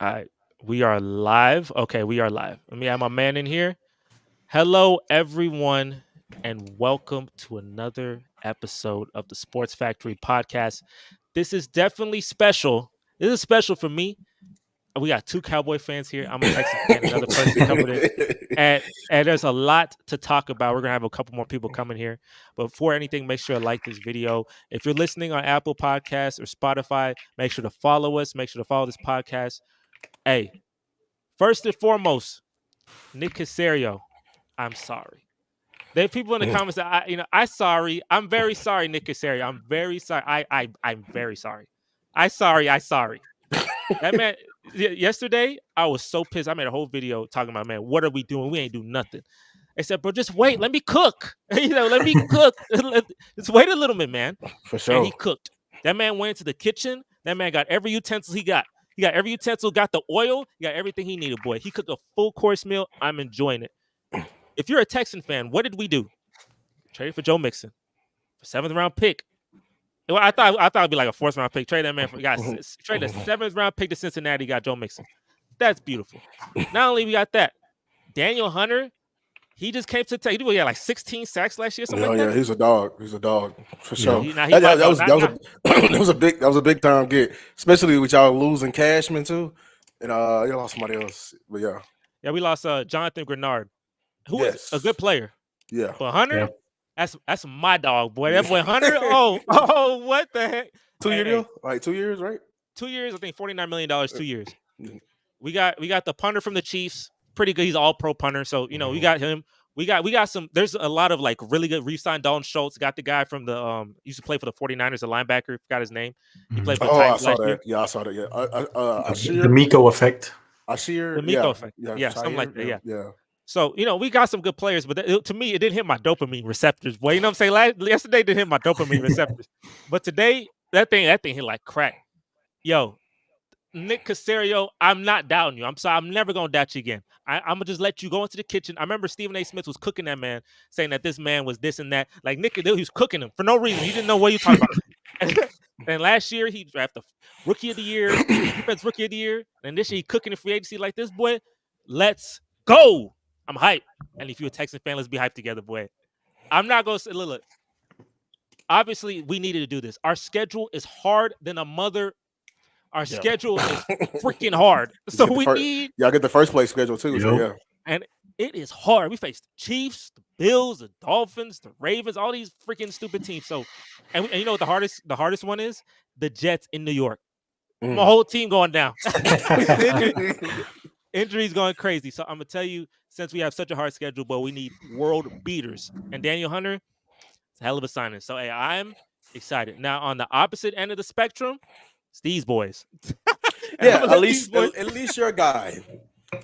All right, we are live. Okay, we are live. Let me have my man in here. Hello, everyone, and welcome to another episode of the Sports Factory podcast. This is definitely special. This is special for me. We got two Cowboy fans here. I'm a Texas fan, another person coming in. And there's a lot to talk about. We're going to have a couple more people coming here. But before anything, make sure to like this video. If you're listening on Apple Podcasts or Spotify, make sure to follow us. Make sure to follow this podcast. Hey, first and foremost, Nick Casario, I'm sorry. There are people in the comments that I'm very sorry, Nick Casario. I'm very sorry. I'm very sorry. I sorry. That man, yesterday, I was so pissed. I made a whole video talking about, man, what are we doing? We ain't doing nothing. I said, bro, just wait. Let me cook. Let me cook. Just wait a little bit, man. For sure. And he cooked. That man went into the kitchen. That man got every utensil he got. He got every utensil, got the oil, he got everything he needed, boy. He cooked a full course meal. I'm enjoying it. If you're a Texan fan, what did we do? Traded for Joe Mixon. For 7th round pick. Well, I thought it'd be like a 4th round pick. Trade that man for trade a 7th round pick to Cincinnati, got Joe Mixon. That's beautiful. Not only we got that, Daniel Hunter, he just came to Texas. He had like 16 sacks last year. Something like that. He's a dog. He's a dog for sure. That was a big time get, especially with y'all losing Cashman too, and you lost somebody else. But yeah, we lost Jonathan Grenard, who is a good player. Yeah, but Hunter, that's my dog, boy. That boy Hunter. oh, what the heck? 2-year deal, like 2 years, right? 2 years, I think $49 million, 2 years. We got the punter from the Chiefs. Pretty good. He's all pro punter. So, we got him. We got some. There's a lot of like really good re-signed. Dalton Schultz got the guy from the used to play for the 49ers, a linebacker. Forgot his name. He played for the Titans last year. Yeah, I saw that. Yeah, the Miko effect. The Miko effect. Yeah, something like that. Yeah. So, we got some good players, but to me, it didn't hit my dopamine receptors, boy. You know what I'm saying? Yesterday didn't hit my dopamine receptors. But today, that thing hit like crack. Yo, Nick Casario, I'm not doubting you. I'm sorry. I'm never going to doubt you again. I'm going to just let you go into the kitchen. I remember Stephen A. Smith was cooking that man, saying that this man was this and that. Like, Nick, he was cooking him for no reason. He didn't know what you talking about. And last year, he drafted Rookie of the Year, Defense Rookie of the Year. And this year, he cooking in free agency like this, boy. Let's go. I'm hyped. And if you're a Texan fan, let's be hyped together, boy. I'm not going to say, look. Obviously, we needed to do this. Our schedule is hard than a mother. Our schedule is freaking hard. So we need... Y'all get the first place schedule too. So yeah. And it is hard. We faced the Chiefs, the Bills, the Dolphins, the Ravens, all these freaking stupid teams. So, and you know what the hardest one is? The Jets in New York. My whole team going down. Injuries going crazy. So I'm going to tell you, since we have such a hard schedule, but we need world beaters. And Daniel Hunter, it's a hell of a signing. So, hey, I'm excited. Now, on the opposite end of the spectrum, it's these boys. At least your guy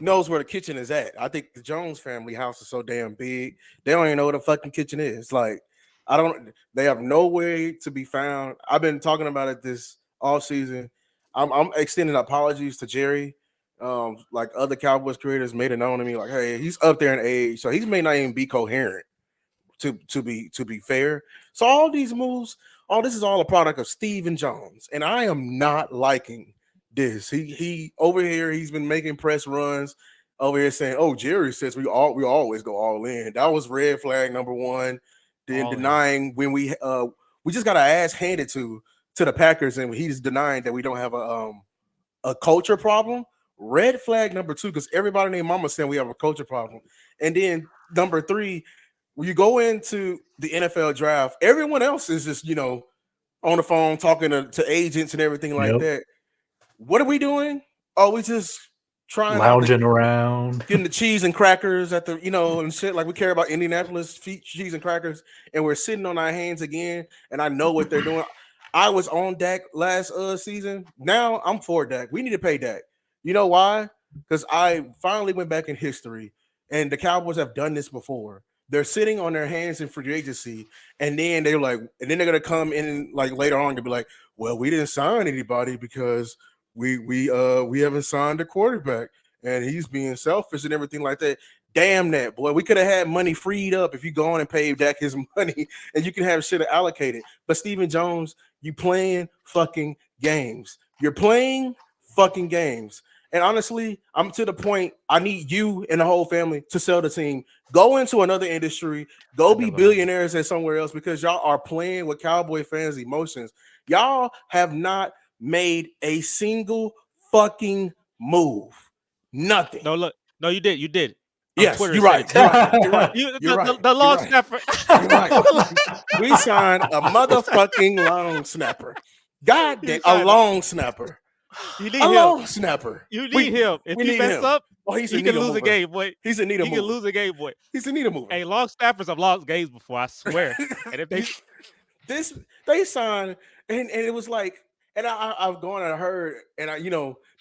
knows where the kitchen is at. I think the Jones family house is so damn big. They don't even know what a fucking kitchen is. Like, they have no way to be found. I've been talking about it this all season. I'm extending apologies to Jerry. Like other Cowboys creators made it known to me, like, hey, he's up there in age, so he may not even be coherent to be fair. So all these moves, this is all a product of Stephen Jones, and I am not liking this. He over here, he's been making press runs over here saying, "Oh, Jerry says we always go all in." That was red flag number one. Then denying when we just got our ass handed to the Packers, and he's denying that we don't have a culture problem. Red flag number two, because everybody named Mama saying we have a culture problem. And then number three, when you go into the NFL draft, everyone else is just, on the phone talking to agents and everything like that. What are we doing? Oh, we just trying lounging around, getting the cheese and crackers at the, and shit. Like we care about Indianapolis cheese and crackers, and we're sitting on our hands again. And I know what they're doing. I was on Dak last season. Now I'm for Dak. We need to pay Dak. You know why? Because I finally went back in history, and the Cowboys have done this before. They're sitting on their hands in free agency, and then they're gonna come in like later on to be like, well, we didn't sign anybody because we haven't signed a quarterback, and he's being selfish and everything like that. Damn that, boy. We could have had money freed up if you go on and pay Dak his money, and you can have shit allocated. But Stephen Jones, you playing fucking games. You're playing fucking games. And honestly, I'm to the point. I need you and the whole family to sell the team. Go into another industry. Go be billionaires at somewhere else because y'all are playing with Cowboy fans' emotions. Y'all have not made a single fucking move. Nothing. No, look. No, you did. You did. Yes, Twitter you're said right. it You're right. You're right. You, You're right. the long You're right. snapper. You're right. We signed a motherfucking long snapper. God damn, a long snapper. You need a him. long snapper. You need him. If he mess up, he can lose a game, boy. He's a needle mover. He can lose a game, boy. He's a needle mover. Hey, long snappers have lost games before, I swear. And if they signed, and it was like, and I've gone and heard, and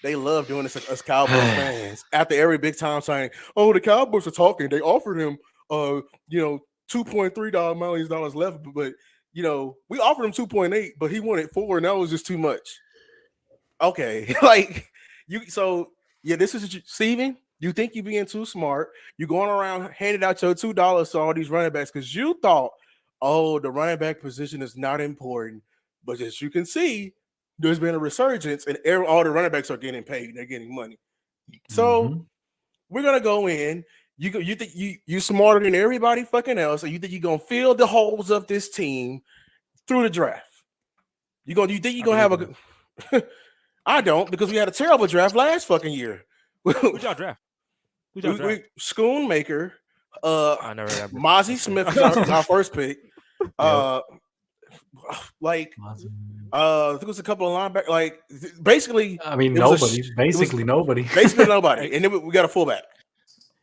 they love doing this as Cowboys fans. After every big time signing, oh, the Cowboys are talking. They offered him, $2.3 million left, but we offered him 2.8, but he wanted 4, and that was just too much. Okay, like so this is Steven. You think you're being too smart. You're going around handing out your $2 to all these running backs because you thought, oh, the running back position is not important. But as you can see, there's been a resurgence, and all the running backs are getting paid. They're getting money. So we're gonna go in. You think you smarter than everybody fucking else, and you think you're gonna fill the holes of this team through the draft. You think you're gonna have a good I don't, because we had a terrible draft last fucking year. Who'd y'all draft? Schoonmaker, I never Mozzie Smith is our first pick. I think it was a couple of linebackers. Like basically, I mean, nobody. Nobody. Basically nobody. And then we got a fullback.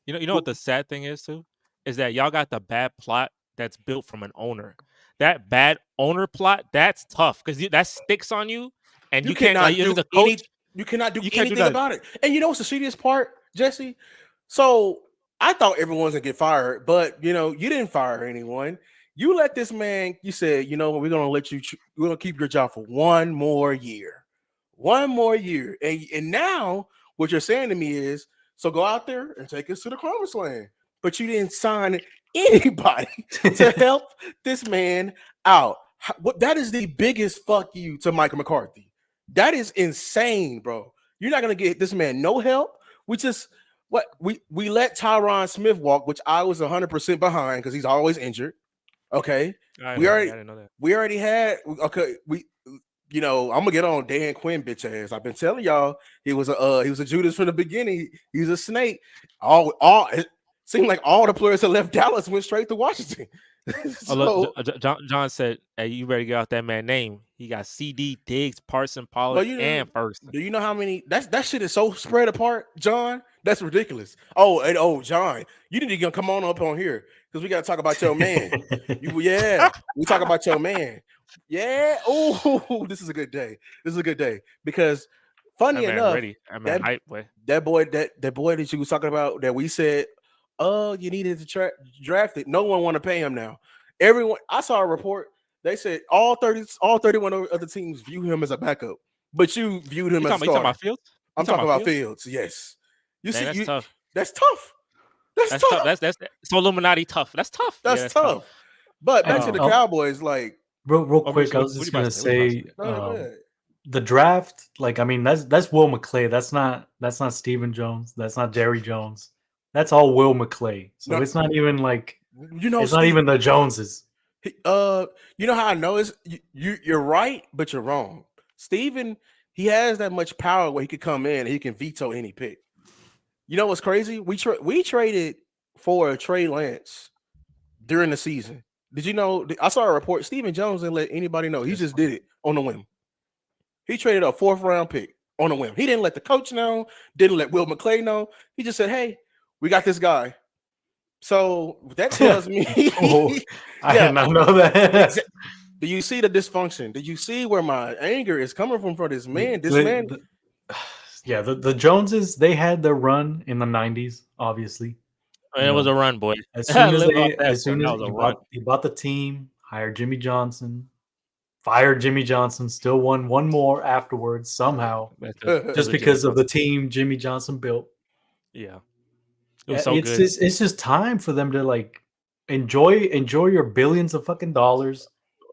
You know what the sad thing is too? Is that y'all got the bad plot that's built from an owner. That bad owner plot, that's tough because that sticks on you, and you can't like, do coach, you cannot do anything about it. And you know what's the shittiest part, Jesse? So I thought everyone was gonna get fired, but you didn't fire anyone. You let this man. You said, we're gonna let you. We're gonna keep your job for one more year, and now what you're saying to me is, so go out there and take us to the promised land. But you didn't sign anybody to help this man out. That is the biggest fuck you to Mike McCarthy. That is insane, bro. You're not gonna get this man no help. We let Tyron Smith walk, which I was 100% behind because he's always injured. Okay, I didn't know that. We already had. Okay, I'm gonna get on Dan Quinn bitch ass. I've been telling y'all he was a Judas from the beginning. He's a snake. It seemed like all the players that left Dallas went straight to Washington. John said, "Hey, you better get out that man name. He got CD, Diggs, Parson, Pollard, and Ferguson." Do you know how many? That shit is so spread apart, John. That's ridiculous. Oh, John, you need to come on up on here because we got to talk about your man. We talk about your man. Yeah. Oh, this is a good day. Because funny enough, that boy that you was talking about that we said, you needed to draft it. No one want to pay him now. Everyone. I saw a report. They said all 31 other teams view him as a backup, but you viewed him as a starter. You talking about Fields? I'm talking about Fields. Yes. That's tough. That's tough. That's tough. That's so Illuminati tough. That's tough. That's tough. But back to the Cowboys, like real quick, I was just gonna say the draft. Like, I mean, that's Will McClay. That's not Stephen Jones. That's not Jerry Jones. That's all Will McClay. So it's not even like it's not even the Joneses. You know how I know is you're right, but you're wrong. Steven, he has that much power where he could come in and he can veto any pick. You know what's crazy? We traded for Trey Lance during the season. Did you know? I saw a report. Stephen Jones didn't let anybody know. He just did it on the whim. He traded a 4th round pick on a whim. He didn't let the coach know. Didn't let Will McClay know. He just said, "Hey, we got this guy." So that tells me. I did not know that. Do you see the dysfunction? Did you see where my anger is coming from for this man? The Joneses, they had their run in the 90s, obviously. And it was a run, boy. As soon as he bought the team, hired Jimmy Johnson, fired Jimmy Johnson, still won one more afterwards somehow, just because of the team Jimmy Johnson built. Yeah, it was so good. It's just time for them to like enjoy your billions of fucking dollars,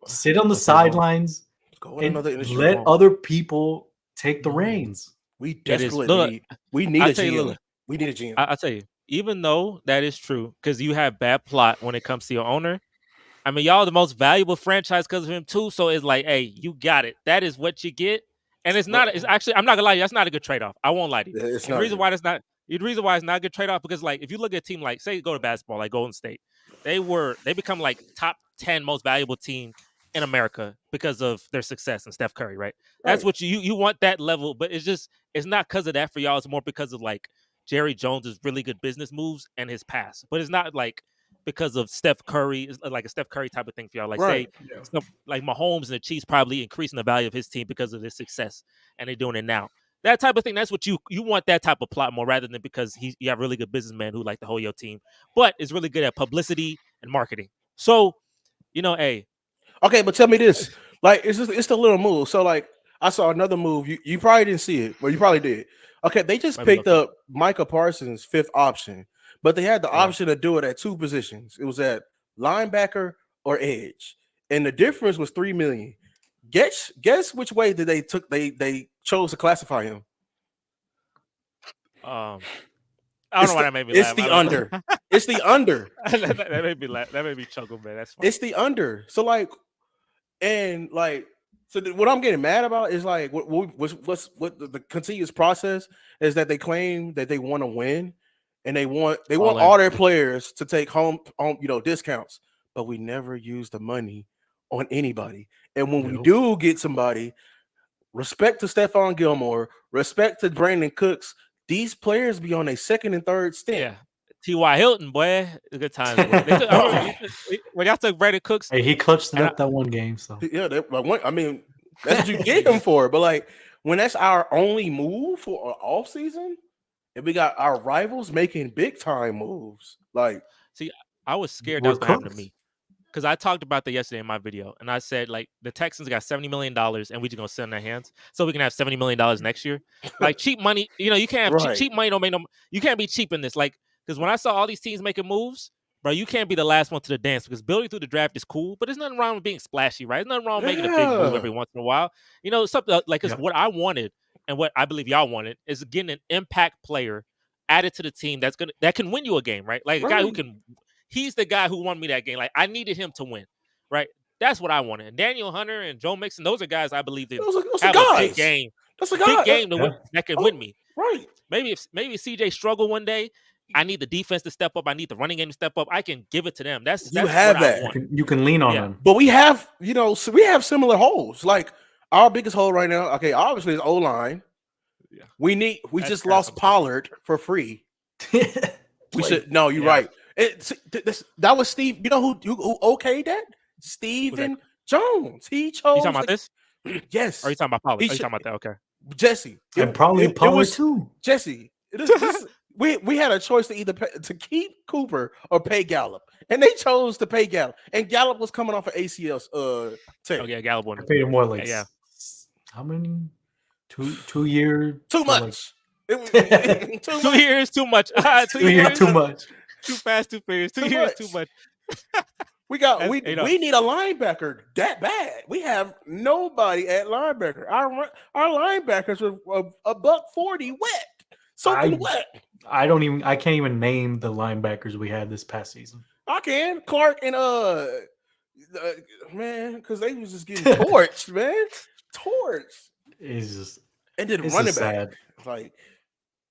sit on the sidelines, and let other people take the reins. We It is. desperately Look, need. We need I'll a tell you, GM. look, We need a GM. I'll tell you. Even though that is true, because you have bad plot when it comes to your owner. I mean, y'all are the most valuable franchise because of him too. So it's like, hey, you got it. That is what you get. And it's not. It's actually. I'm not gonna lie to you. That's not a good trade off. I won't lie to you. It's And not the reason good. why that's not. The reason why it's not a good trade off because like if you look at a team like say go to basketball like Golden State, they become like top 10 most valuable team in America because of their success and Steph Curry. Right. That's Right. what you want that level, but it's not because of that for y'all. It's more because of like Jerry Jones's really good business moves and his pass. But it's not like because of Steph Curry. It's like a Steph Curry type of thing for y'all. Like say like Mahomes and the Chiefs probably increasing the value of his team because of his success, and they're doing it now. That type of thing. That's what you want that type of plot more rather than because you have really good businessmen who like to hold your team, but is really good at publicity and marketing. So hey. Okay, but tell me this: like, it's the little move. So like, I saw another move. You probably didn't see it, but you probably did. Okay, they just picked up Micah Parsons' 5th option, but they had the option to do it at 2 positions. It was at linebacker or edge, and the difference was $3 million. Guess which way did they chose to classify him? I don't know why that made me laugh. It's the under. It's the under. That made me laugh. That made me chuckle, man. That's funny. It's the under. So like, what I'm getting mad about is like what the continuous process is that they claim that they want to win, and they want all their players to take home discounts, but we never use the money on anybody. And when we do get somebody, respect to Stephon Gilmore, respect to Brandon Cooks, these players be on a 2nd and 3rd stint. Yeah. T.Y. Hilton, boy, good times. When y'all took Brandon Cooks, hey, he clutched it up that one game. So yeah, I mean, that's what you get him for. But like, when that's our only move for an off season, and we got our rivals making big time moves, like, see, I was scared that was gonna happen to me because I talked about that yesterday in my video, and I said like the Texans got $70 million, and we just gonna sit in their hands so we can have $70 million next year. Like cheap money, you can't have cheap money. Don't make no. You can't be cheap in this, like. Because when I saw all these teams making moves, bro, you can't be the last one to the dance because building through the draft is cool, but there's nothing wrong with being splashy, right? There's nothing wrong with making a big move every once in a while. Something like because what I wanted and what I believe y'all wanted is getting an impact player added to the team that can win you a game, right? Like a guy who can. He's the guy who won me that game. Like I needed him to win, right? That's what I wanted. And Daniel Hunter and Joe Mixon, those are guys I believe that have a big game. That's a big game that can win me. Right. Maybe if CJ struggle one day. I need the defense to step up. I need the running game to step up. I can give it to them. That's what I want. You can lean on them. But we have, we have similar holes. Like our biggest hole right now, okay, obviously is O-line. Yeah. We just lost Pollard for free. We should you're right. That was Steve. You know who okayed that? Steven Jones. He chose. You talking about this? Yes. Or are you talking about Pollard? Are you talking about that? Okay. Jesse. And probably Pollard too. Jesse. We had a choice to either to keep Cooper or pay Gallup, and they chose to pay Gallup. And Gallup was coming off of ACL. Tape. Oh yeah, Gallup won. I paid him more like how many? 2 years. Too much. Like, 2 years too much. 2 years too much. Too fast, too furious. 2 years too much. We need a linebacker that bad. We have nobody at linebacker. Our linebackers are a $140 wet. Something wet. I can't even name the linebackers we had this past season. I can. Clark and man, because they was just getting torched, man. Torched. It's just and then running back. Sad. Like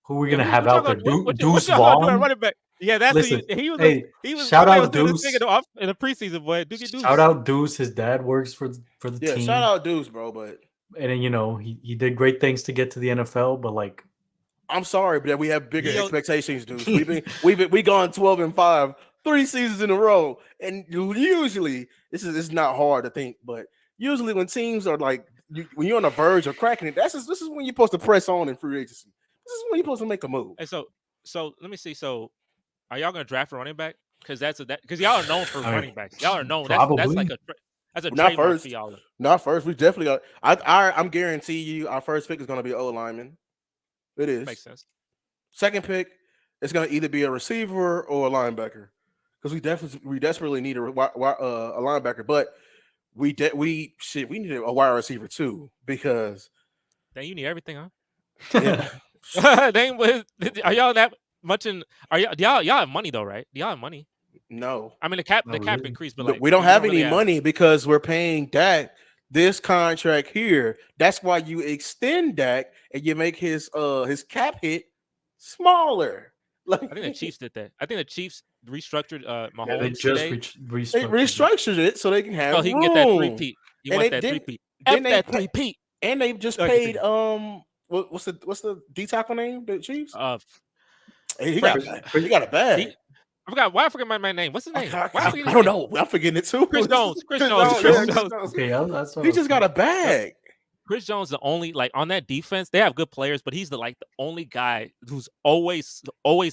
who are we gonna have out there? Deuce Vaughn. Running back. Yeah, that's he was. Shout out Deuce in the preseason, boy. Deuce. Shout out Deuce. His dad works for the team. Yeah, shout out Deuce, bro. But and then he did great things to get to the NFL, but like. I'm sorry, but we have bigger expectations, Deuce. We gone 12-5, 3 seasons in a row, and usually this is not hard to think, but usually when teams are like when you're on the verge of cracking it, this is when you're supposed to press on in free agency. This is when you're supposed to make a move. And so let me see. So are y'all gonna draft a running back? Because y'all are known for running backs. Y'all are known. That's like a trademark for y'all. Not first. We definitely got. I'm guarantee you, our first pick is gonna be O lineman. It is. Makes sense. Second pick, it's going to either be a receiver or a linebacker because we desperately need a linebacker, but we need a wide receiver too because then you need everything, huh? Yeah. Are y'all that much in? Are y'all have money though, right? Y'all have money. No. I mean the cap really. increased, but like we don't have any really money because we're paying Dak this contract here. That's why you extend Dak and you make his cap hit smaller. Like I think the Chiefs did that. I think the Chiefs restructured Mahomes Yeah, they just today. they restructured it so they can have So he can room. get that 3-peat. You And want they that 3-peat. then they That 3-peat. and they just paid what's the D tackle name? The Chiefs? Hey, he got a bag. Why I forget my name? What's his name? I don't know. I'm forgetting it too. Chris Jones. Okay, he just got a bag. Chris Jones, the only on that defense, they have good players, but he's the only guy who's always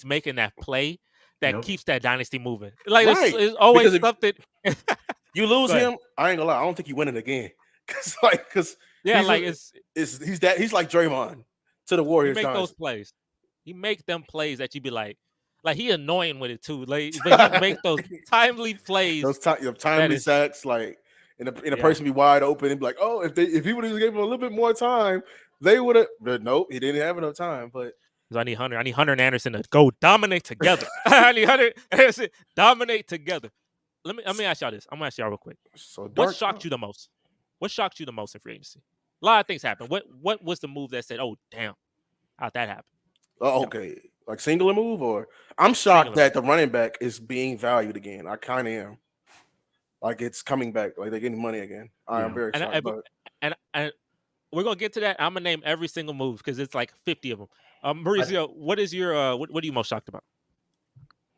making that play that keeps that dynasty moving. It's always something. You lose him, I ain't gonna lie. I don't think you win it again. Cause he's like Draymond to the Warriors. He make those plays. He make them plays that you be like he annoying with it too. But he make those timely plays, those timely sacks, and a person be wide open and be like, oh, if he would have given him a little bit more time, they would have. But nope, he didn't have enough time. But I need Hunter and Anderson to go dominate together. I need Hunter and Anderson dominate together. Let me ask y'all this. I'm gonna ask y'all real quick. What shocked you the most? What shocked you the most in free agency? A lot of things happened. What was the move that said, "Oh, damn, how'd that happen?" Oh, okay, like singular move, or I'm shocked that the running back is being valued again. I kind of am. Like it's coming back. Like they're getting money again. I'm very excited. And we're gonna get to that. I'm gonna name every single move because it's like 50 of them. Mauricio, what is your what are you most shocked about?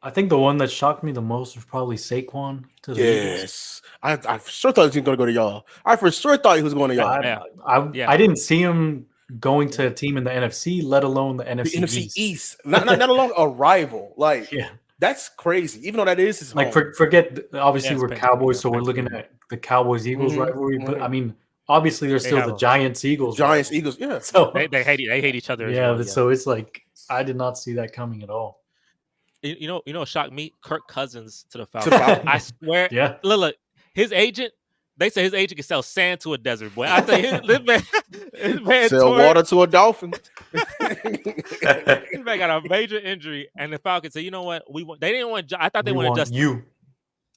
I think the one that shocked me the most was probably Saquon to the Eagles. I sure thought he was going to go to y'all. I for sure thought he was going to y'all. I didn't see him going to a team in the NFC, let alone the NFC East. Not alone a rival. That's crazy. Even though that is his home. Forget. Obviously, we're Cowboys, so we're looking at the Cowboys-Eagles rivalry. But I mean, obviously, there's still the Giants-Eagles. Giants-Eagles, yeah. So they hate each other. Yeah, so it's like I did not see that coming at all. You know what shocked me? Kirk Cousins to the Falcons. I swear. Yeah. Look, his agent. They say his agent can sell sand to a desert boy. I think his man sell water to a dolphin. His man got a major injury, and the Falcons said, "You know what? They didn't want. I thought they wanted Justin. You."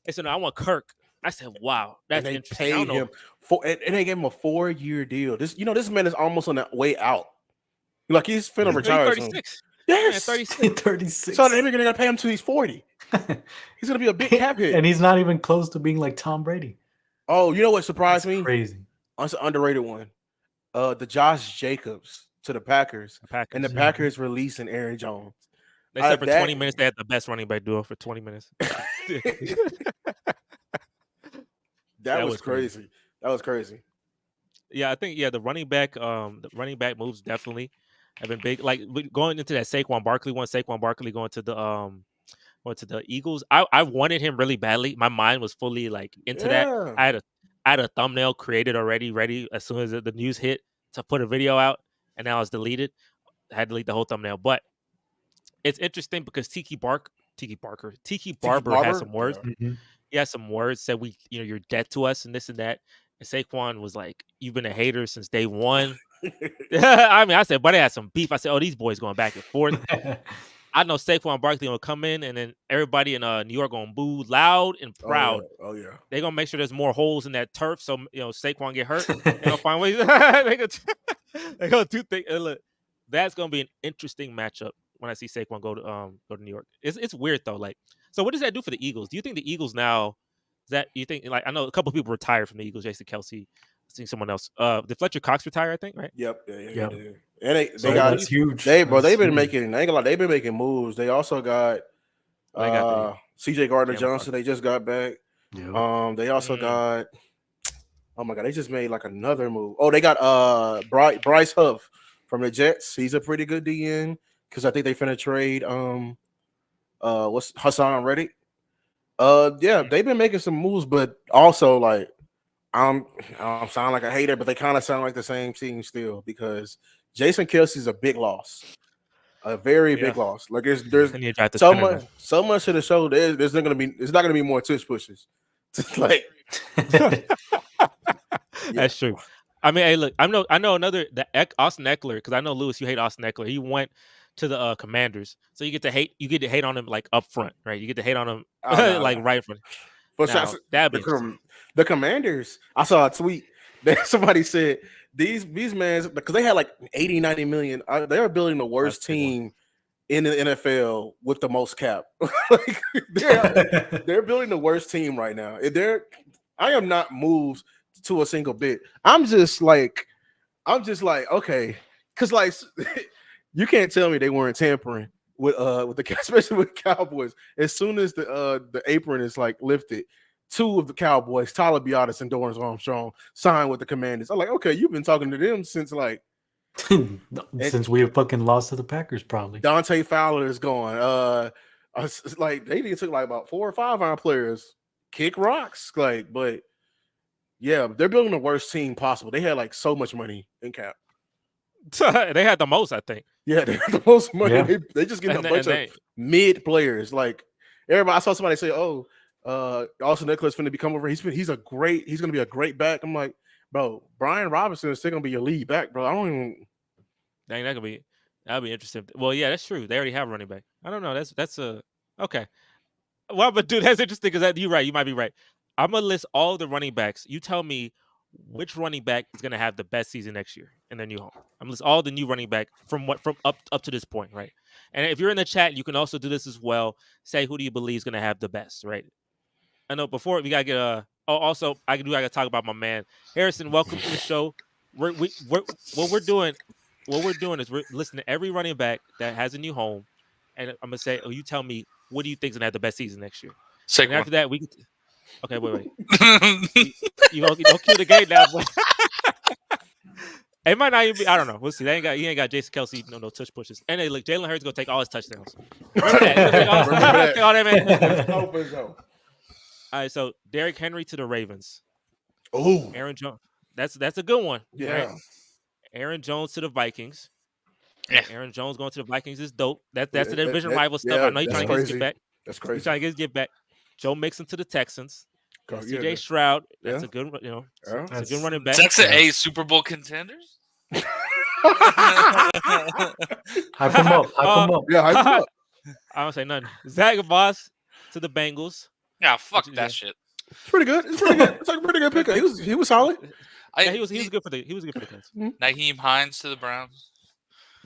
They said, "No, I want Kirk." I said, "Wow, that's interesting." Paid him and they gave him a 4-year deal. This man is almost on the way out. Like he's finna retire. 36. Yes, 36. So they're gonna pay him till he's 40. He's gonna be a big cap hit, and he's not even close to being like Tom Brady. Oh, you know what surprised me? Crazy. That's an underrated one. The Josh Jacobs to the Packers. And the Packers releasing Aaron Jones. They said for 20 minutes they had the best running back duo for 20 minutes. That was crazy. That was crazy. Yeah, I think the running back moves definitely have been big. Like going into that Saquon Barkley going to the Eagles. I wanted him really badly. My mind was fully into that. I had a thumbnail created already, ready as soon as the news hit to put a video out, and now it's deleted. I had to delete the whole thumbnail. But it's interesting because Tiki Barber has some words. Yeah. Mm-hmm. He has some words, said you're dead to us and this and that. And Saquon was like, "You've been a hater since day one." I mean, I said, but they had some beef. I said, "Oh, these boys going back and forth." I know Saquon Barkley will come in, and then everybody in New York gonna boo loud and proud. Oh yeah. They're gonna make sure there's more holes in that turf, so Saquon get hurt. They're gonna find ways. They gonna do things. Look, that's gonna be an interesting matchup when I see Saquon go to New York. It's weird though. So what does that do for the Eagles? Do you think the Eagles now? You think I know a couple of people retired from the Eagles. Jason Kelsey, I think someone else. Did Fletcher Cox retire? I think right. Yep. Yeah. And they got huge. They've been making. I ain't gonna lie, they've been making moves. They also got CJ Gardner-Johnson. They just got back. Yeah. They also got. Oh my God! They just made another move. Oh, they got Bryce Huff from the Jets. He's a pretty good DN because I think they finna trade what's Hassan Reddick. Yeah, they've been making some moves, but also I don't sound like a hater, but they kind of sound like the same team still because Jason Kelsey's a big loss, a very big loss. There's so much of the show. There's not gonna be more tush pushes. That's true. I mean, hey, look, I know another Austin Eckler, because I know Lewis, you hate Austin Eckler. He went to the Commanders, so you get to hate on him like up front, right? You get to hate on him like right in front. Now that'd be the Commanders. I saw a tweet that somebody said these men, because they had like 80, 90 million. They are building the worst team in the NFL with the most cap. Like they're building the worst team right now. I am not moved to a single bit. I'm just like, okay, because like you can't tell me they weren't tampering with the especially with Cowboys. As soon as the apron is like lifted, two of the Cowboys, Tyler Biotis and Dorrance Armstrong, signed with the Commanders. I'm like, okay, you've been talking to them since like since we have fucking lost to the Packers, probably. Dante Fowler is gone. Like they took like about 4 or 5 iron players, kick rocks, like, but yeah, they're building the worst team possible. They had like so much money in cap. They had the most, I think. Yeah, they had the most money. Yeah. They just getting a bunch of mid players. Like everybody, I saw somebody say, "Oh, Austin Eckler's going to become over. He's going to be a great back." I'm like, bro, Brian Robinson is still going to be your lead back, bro. I don't even. Dang, that'll be interesting. Well, yeah, that's true. They already have a running back. I don't know. That's okay. Well, but dude, that's interesting because you're right. You might be right. I'm gonna list all the running backs. You tell me which running back is gonna have the best season next year in their new home. I'm gonna list all the new running back from up to this point, right? And if you're in the chat, you can also do this as well. Say who do you believe is gonna have the best, right? I know before we gotta get also I gotta talk about my man Harrison. Welcome to the show. What we're doing is we're listening to every running back that has a new home, and I'm gonna say, you tell me what do you think is gonna have the best season next year. Saquon. And after that, we can. Okay, wait. you don't cue the game now, boy. It might not even be. I don't know. We'll see. He ain't got Jason Kelce. No touch pushes. And look, Jalen Hurts gonna take all his touchdowns. Remember that. All that, man. All right. So Derrick Henry to the Ravens. Oh, Aaron Jones. That's a good one. Yeah. Right? Aaron Jones to the Vikings. Yeah. Aaron Jones going to the Vikings is dope. That's the division rival stuff. I know he's trying to get his get back. That's crazy. He's trying to get his get back. Joe Mixon to the Texans. CJ Stroud. That's a good, it's a good running back. Texas Super Bowl contenders. Hype them up. Yeah, hype them up. I don't say nothing. Zach Voss to the Bengals. Yeah, fuck that shit. It's pretty good. It's like a pretty good pickup. He was solid. He was good for the Cubs. Naheem Hines to the Browns.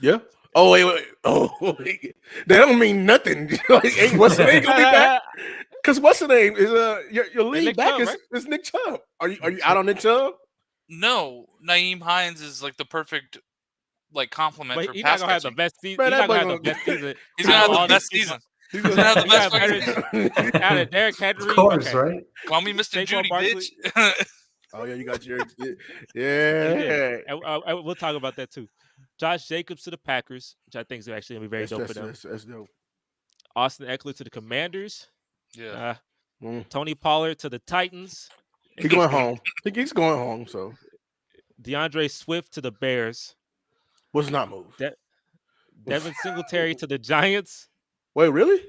Yeah. Oh wait. Oh, wait. That don't mean nothing. What's the name gonna be back? Because what's the name is your lead back Chubb, is Nick Chubb. Are you out on Nick Chubb? No, Naheem Hines is like the perfect complement for he's pass not gonna have the best season. He's not gonna have the best season. He's gonna have the best season. He's gonna have the best season. Out of Derrick Henry, of course, right? Call me Mr. Judy, bitch. Oh yeah, you got Jerry. Yeah. And we'll talk about that too. Josh Jacobs to the Packers, which I think is actually gonna be very dope for them. That's dope. Austin Eckler to the Commanders. Yeah. Tony Pollard to the Titans. He's going home. I think he's going home. So DeAndre Swift to the Bears. Was not moved. Devin Singletary to the Giants. Wait, really?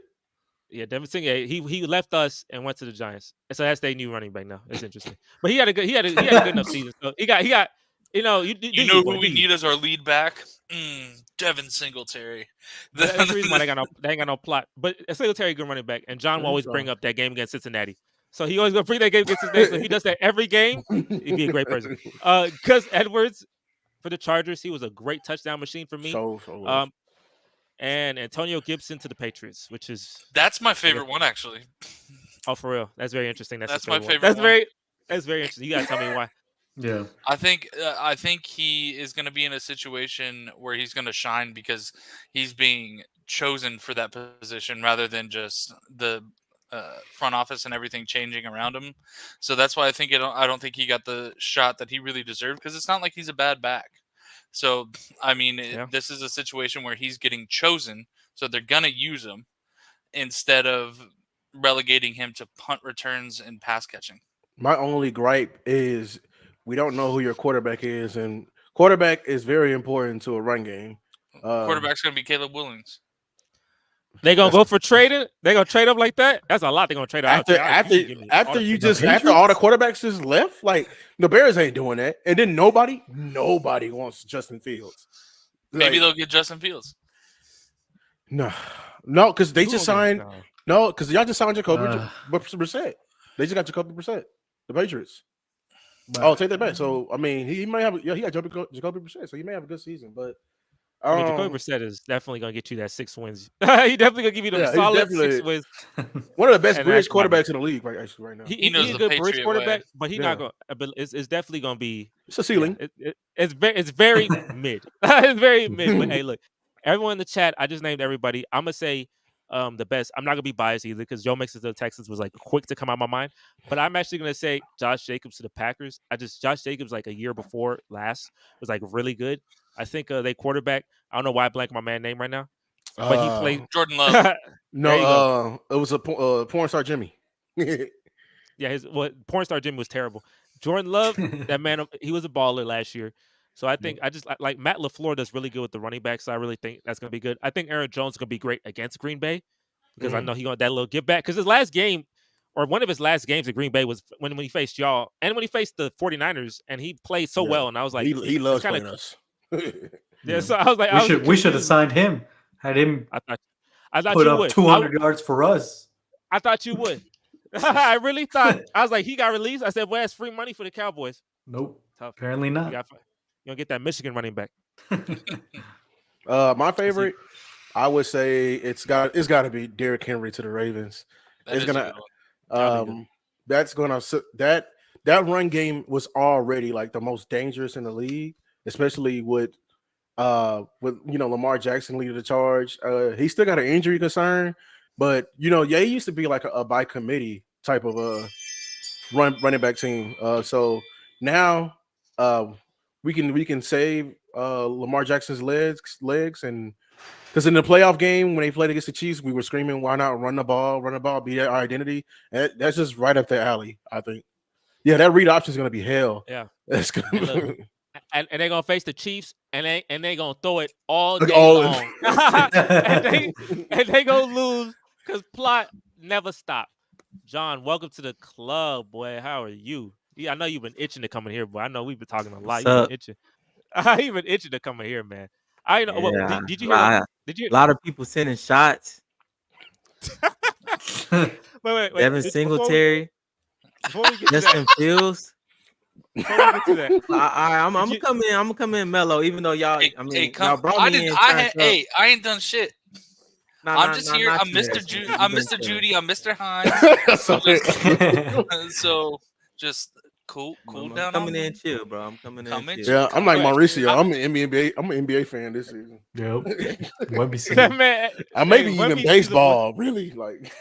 Yeah, Devin Singletary. He left us and went to the Giants. So that's their new running back now. It's interesting. But he had a good enough season. So he got you know who we need as our lead back? Devin Singletary. That's the reason why they ain't got no plot. But Singletary good running back, and John will always bring up that game against Cincinnati. So he always gonna bring that game against Cincinnati. So if he does that every game, he'd be a great person. Gus Edwards for the Chargers, he was a great touchdown machine for me. And Antonio Gibson to the Patriots, that's my favorite one actually. Oh, for real? That's very interesting. That's my favorite. That's very interesting. You gotta tell me why. Yeah, I think he is going to be in a situation where he's going to shine because he's being chosen for that position rather than just the front office and everything changing around him. So that's why I don't think he got the shot that he really deserved because it's not like he's a bad back. So I mean, this is a situation where he's getting chosen, so they're going to use him instead of relegating him to punt returns and pass catching. My only gripe is we don't know who your quarterback is, and quarterback is very important to a run game. Quarterback's going to be Caleb Williams. They gonna go for trading? They gonna trade up like that? That's a lot. They gonna trade up after all the quarterbacks just left. Like the Bears ain't doing that, and then nobody wants Justin Fields. Maybe they'll get Justin Fields. No, because they just signed. No, because y'all just signed Jacoby Brissett. They just got Jacoby Brissett, the Patriots. Take that back. So I mean, he might have. Yeah, he got Jacoby Brissett, so he may have a good season. But I mean, Jacoby Brissett is definitely gonna get you that 6 wins. He definitely gonna give you the solid 6 wins. One of the best bridge quarterbacks in the league, right now. He knows he's the a good bridge quarterback, way. but he's not gonna. But it's definitely gonna be. It's a ceiling. It's very mid. It's very mid. But hey, look, everyone in the chat, I just named everybody. I'm gonna say the best. I'm not gonna be biased either because Joe Mixon to the Texans was like quick to come out of my mind. But I'm actually gonna say Josh Jacobs to the Packers. Josh Jacobs like a year before last was like really good. I think they quarterback. I don't know why I blank my man name right now, but he played Jordan Love. No, it was a porn star Jimmy. Yeah, porn star Jimmy was terrible. Jordan Love, that man, he was a baller last year. So I think I just like Matt LaFleur does really good with the running backs. So I really think that's going to be good. I think Aaron Jones is going to be great against Green Bay because I know he got that little give back. Because his last game, or one of his last games at Green Bay was when he faced y'all and when he faced the 49ers, and he played so well. And I was like, he loves playing us. Yeah, so I was like, we should have signed him. Had him. I thought put you up would. 200 yards for us. I thought you would. I really thought. I was like, he got released. I said, well, that's free money for the Cowboys. Nope. Tough. Apparently not. You gonna get that Michigan running back. My favorite, I would say it's got to be Derrick Henry to the Ravens. That run game was already like the most dangerous in the league, especially with Lamar Jackson leading the charge. He still got an injury concern, but he used to be like a by committee type of running back team. So now we can save Lamar Jackson's legs, and because in the playoff game when they played against the Chiefs, we were screaming, "Why not run the ball, be our identity?" And that's just right up their alley, I think. Yeah, that read option is going to be hell. Yeah, that's gonna. And they're gonna face the Chiefs, and they gonna throw it all day long, and they gonna lose because plot never stop. John, welcome to the club, boy. How are you? Yeah, I know you've been itching to come in here, but I know we've been talking a lot. You've been itching. You've been itching to come in here, man. I know. Yeah, well, did you hear? Did you? A lot of people sending shots. wait. Devin Singletary. Justin Fields. I'm gonna come in mellow, even though y'all. Y'all brought me in. I ain't done shit. I'm just here. I'm Mr. Judy. I'm Mr. Judy. I'm Mr. Hines. So just cool down. I'm coming in chill, bro. I'm coming in chill. Yeah, I'm like Mauricio. I'm an NBA fan this season. Yep. Man, I may be even baseball. Really, like.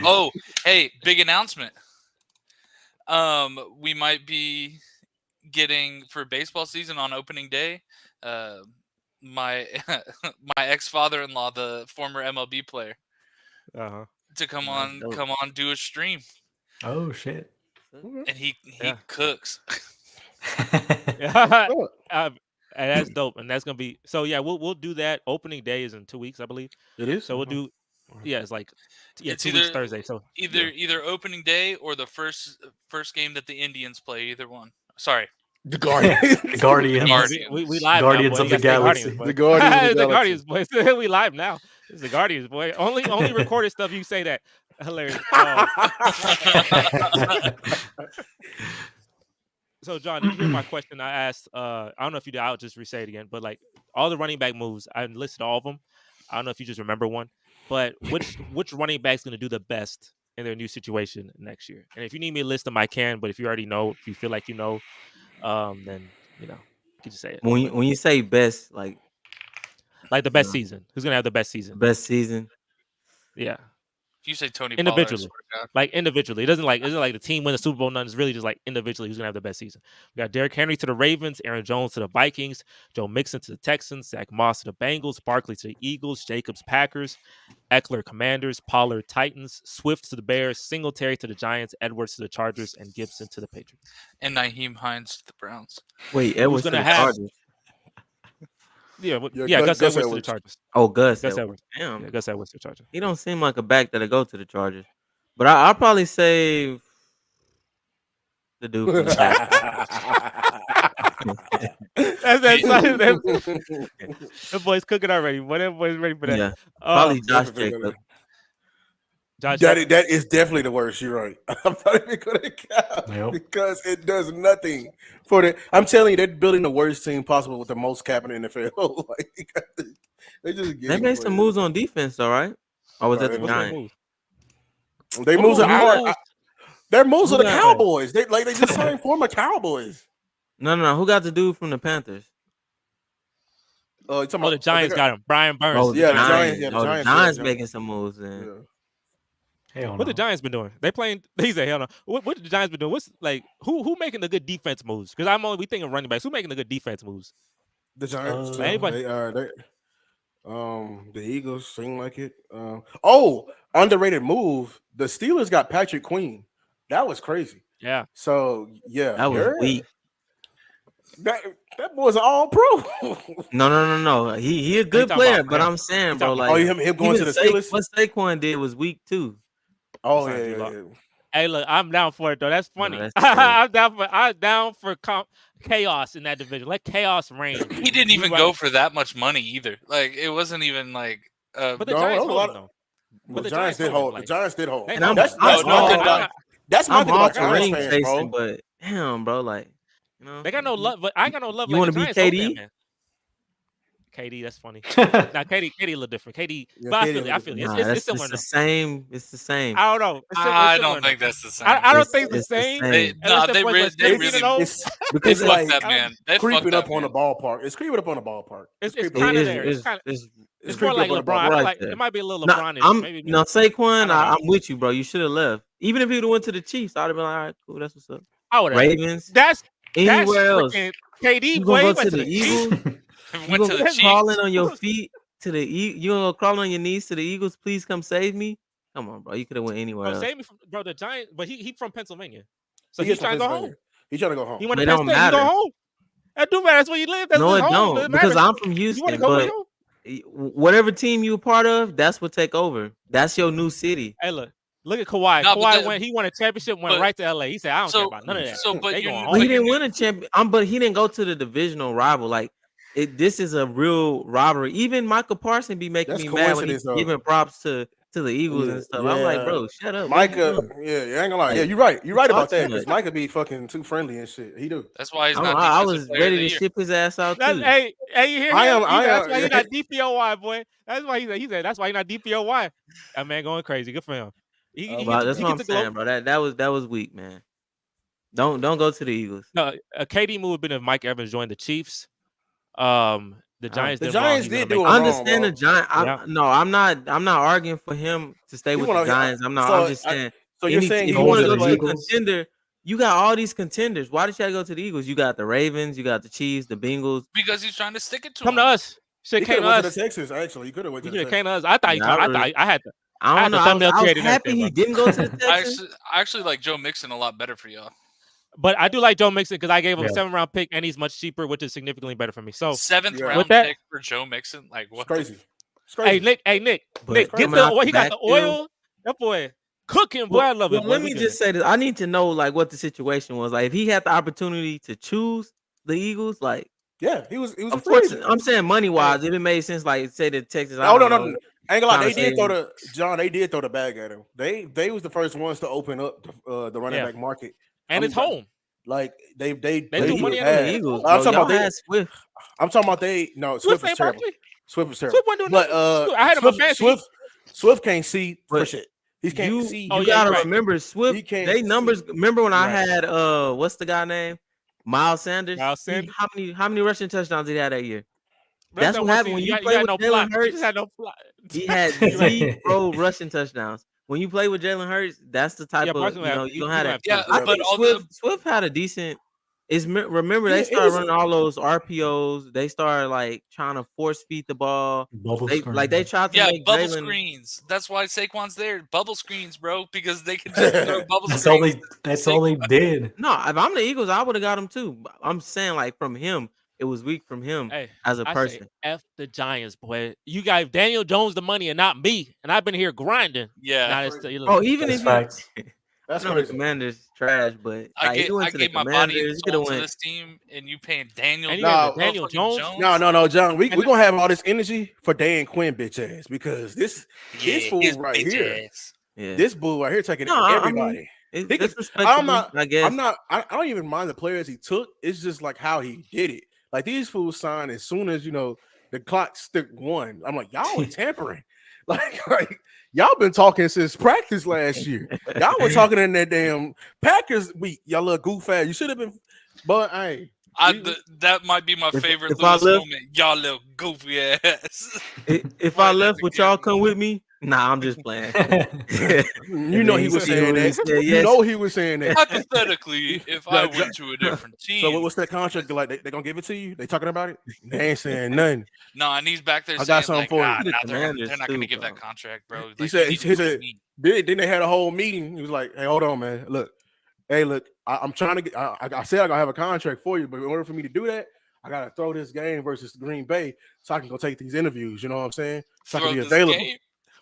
Oh, hey! Big announcement. We might be getting for baseball season on opening day. My ex-father-in-law, the former MLB player, to come on, do a stream. Oh shit! And he cooks. And that's dope, and that's gonna be so. Yeah, we'll do that. Opening day is in 2 weeks, I believe. It is. So we'll do. Yeah, it's 2 weeks Thursday. So either opening day or the first game that the Indians play. Either one. Sorry. The Guardians. The Guardians. We live Guardians now, of the Galaxy. The Guardians. The Guardians, boy. We live now. It's the Guardians, boy. Only recorded stuff you say that. Hilarious. So, John, did you hear my question? I asked. I don't know if you did. I'll just re-say it again. But like all the running back moves, I listed all of them. I don't know if you just remember one. But which running back's going to do the best in their new situation next year? And if you need me to list them, I can. But if you already know, if you feel like you know, then you can just say it. When you say best, like the best season, who's going to have the best season? Best season. Yeah. If you say Tony individually, Pollard, like individually, it isn't like the team win the Super Bowl. None. It's really just like individually who's gonna have the best season. We got Derrick Henry to the Ravens, Aaron Jones to the Vikings, Joe Mixon to the Texans, Zach Moss to the Bengals, Barkley to the Eagles, Jacobs Packers, Eckler Commanders, Pollard Titans, Swift to the Bears, Singletary to the Giants, Edwards to the Chargers, and Gibson to the Patriots. And Nyheim Hines to the Browns. Wait, Edwards to the Chargers. Gus Edwards to the Chargers. Oh, Gus Edwards. Damn. Yeah, Gus Edwards to the Chargers. He don't seem like a back that'll go to the Chargers. But I'll probably say the dude from the That boy's cooking already. That boy's ready for that. Yeah, probably Josh Jacobs. That is definitely the worst. You're right. I'm not even going to count because it does nothing for the. I'm telling you, they're building the worst team possible with the most cap in the NFL. They made some moves on defense, all right? Or was that the Giants? They moves are They're moves of the Cowboys. They just signed former Cowboys. No. Who got the dude from the Panthers? The Giants got him. Brian Burns. Oh, the Giants. The Giants making some moves then. Yeah. Hell what no. the Giants been doing? They playing. He said, "Hell no." What the Giants been doing? What's like who making the good defense moves? Because we thinking running backs. Who making the good defense moves? The Giants. Anybody? The Eagles seem like it. Underrated move. The Steelers got Patrick Queen. That was crazy. Yeah. So yeah, that was weak. That boy's an all-pro. No. He a good player, but I'm saying, bro, like him going to the Steelers. What Saquon did was weak too. Oh yeah. Hey, look, I'm down for it though. That's funny. No, I'm down for chaos in that division. Let chaos reign. He didn't even go for that much money either. Like it wasn't even like. But the Giants hold though. But the Giants did hold. The Giants did hold. And that's my thing about Giants fans, bro. But damn, bro, like. They got no love, but I ain't got no love. You want to be KD? KD, that's funny. Now KD a little different. KD, but I feel it. It's similar. It's the same. It's the same. I don't know. I don't think that's the same. I don't think it's the same. They really because like that man. They creeping up on the ballpark. It's creeping up on the ballpark. It's kind of there. It's more like LeBron. I feel like it might be a little LeBron. No, Saquon, I'm with you, bro. You should have left. Even if he would have went to the Chiefs, I'd have been like, all right, cool. That's what's up. I would have. Ravens. That's anywhere else. KD you gonna go to the Eagles. You gonna go crawling on your feet to the you gonna go crawling on your knees to the Eagles. Please come save me. Come on, bro. You could have went anywhere else. Save me from the Giants, but he from Pennsylvania, so he's trying to go home. He's trying to go home. He went to Penn State. He go home. That do matter. That's where you live. That's no, it home. don't. Because I'm from Houston, but whatever team you a part of, that's what take over. That's your new city. Hey, look at Kawhi. Kawhi he won a championship, went right to LA. He said, I don't care about none of that. But he didn't win a champion. But he didn't go to the divisional rival. Like this is a real rivalry. Even Michael Parsons be making me mad when he's giving props to the Eagles and stuff. I'm like, bro, shut up. Micah, you ain't gonna lie. Yeah, you're right. You're right about that. Because Micah be fucking too friendly and shit. He do. That's why he's not. I was ready to ship his ass out too. Hey, you hear him? That's why he's not DPOY, boy. That's why he said. That's why he's not DPOY. That man going crazy. Good for him. That's what I'm saying, bro. That was weak, man. Don't go to the Eagles. No, a KD move would have been if Mike Evans joined the Chiefs. The Giants did do it. I understand the Giants. I'm not arguing for him to stay with the Giants. I'm just saying. So you're saying if you want to go to a contender, you got all these contenders. Why did you go to the Eagles? You got the Ravens, you got the Chiefs, the Bengals. Because he's trying to stick it to come to us. He could have went to the Texans. Actually, he could have went to the Texans. Came to us. I thought I had to. I don't know. I was happy he didn't go to the Texans. I actually like Joe Mixon a lot better for y'all. But I do like Joe Mixon because I gave him a 7th-round pick and he's much cheaper, which is significantly better for me. So 7th-round pick for Joe Mixon, like what? It's crazy. Hey Nick, get the oil. He got the oil. That boy cooking, boy. I love it. Let me just say this. I need to know like what the situation was. Like if he had the opportunity to choose the Eagles, like yeah, he was. Of course, I'm saying money wise, if it made sense, like say the Texas. No. I ain't gonna lie. They did throw the bag at him. They was the first ones to open up the running back market. And it's home. Like they do money on the Eagles. I'm talking about Swift. Swift was terrible. Swift was terrible. Swift wasn't doing nothing. I had him a fancy. Swift can't see for shit. He can't see. You gotta remember Swift. They numbers. Remember when I had what's the guy name? Miles Sanders. How many rushing touchdowns did he have that year? That's what happened when you play with Jalen Hurts. He had 0 rushing touchdowns. When you play with Jalen Hurts, that's the type of you don't have that. Yeah, but Swift had a decent. Remember they started running all those RPOs. They started like trying to force feed the ball. They tried to make bubble screens. That's why Saquon's there. Bubble screens, bro, because they can just throw bubble screens. That's all they did. No, if I'm the Eagles, I would have got him too. I'm saying like from him. It was weak from him as a person. F the Giants, boy. You got Daniel Jones the money and not me, and I've been here grinding. Yeah. Even if facts. That's the Commanders trash, but I gave my body and soul to this team, and you paying Daniel Jones? No, John. We gonna have all this energy for Dan Quinn, bitch ass, because this fool right here, this bull right here taking everybody. I don't even mind the players he took. It's just like how he did it. Like these fools signed as soon as the clock stick one. I'm like, y'all were tampering. Like y'all been talking since practice last year. Y'all were talking in that damn Packers week. Y'all little goof ass. You should have been, but that might be my favorite Lewis moment. Y'all little goofy ass. If I left, would y'all come with me? Nah, I'm just playing. You know he was saying that. You know he was saying that. Hypothetically, if I went to a different team. So what's that contract like? They gonna give it to you? They talking about it? They ain't saying nothing. No, and he's back there saying, got something for you. They're not gonna give that contract, bro. He said, then they had a whole meeting. He was like, hey, hold on, man. Look, I'm trying to get. I said I gotta have a contract for you, but in order for me to do that, I gotta throw this game versus Green Bay so I can go take these interviews. You know what I'm saying? So I can be available.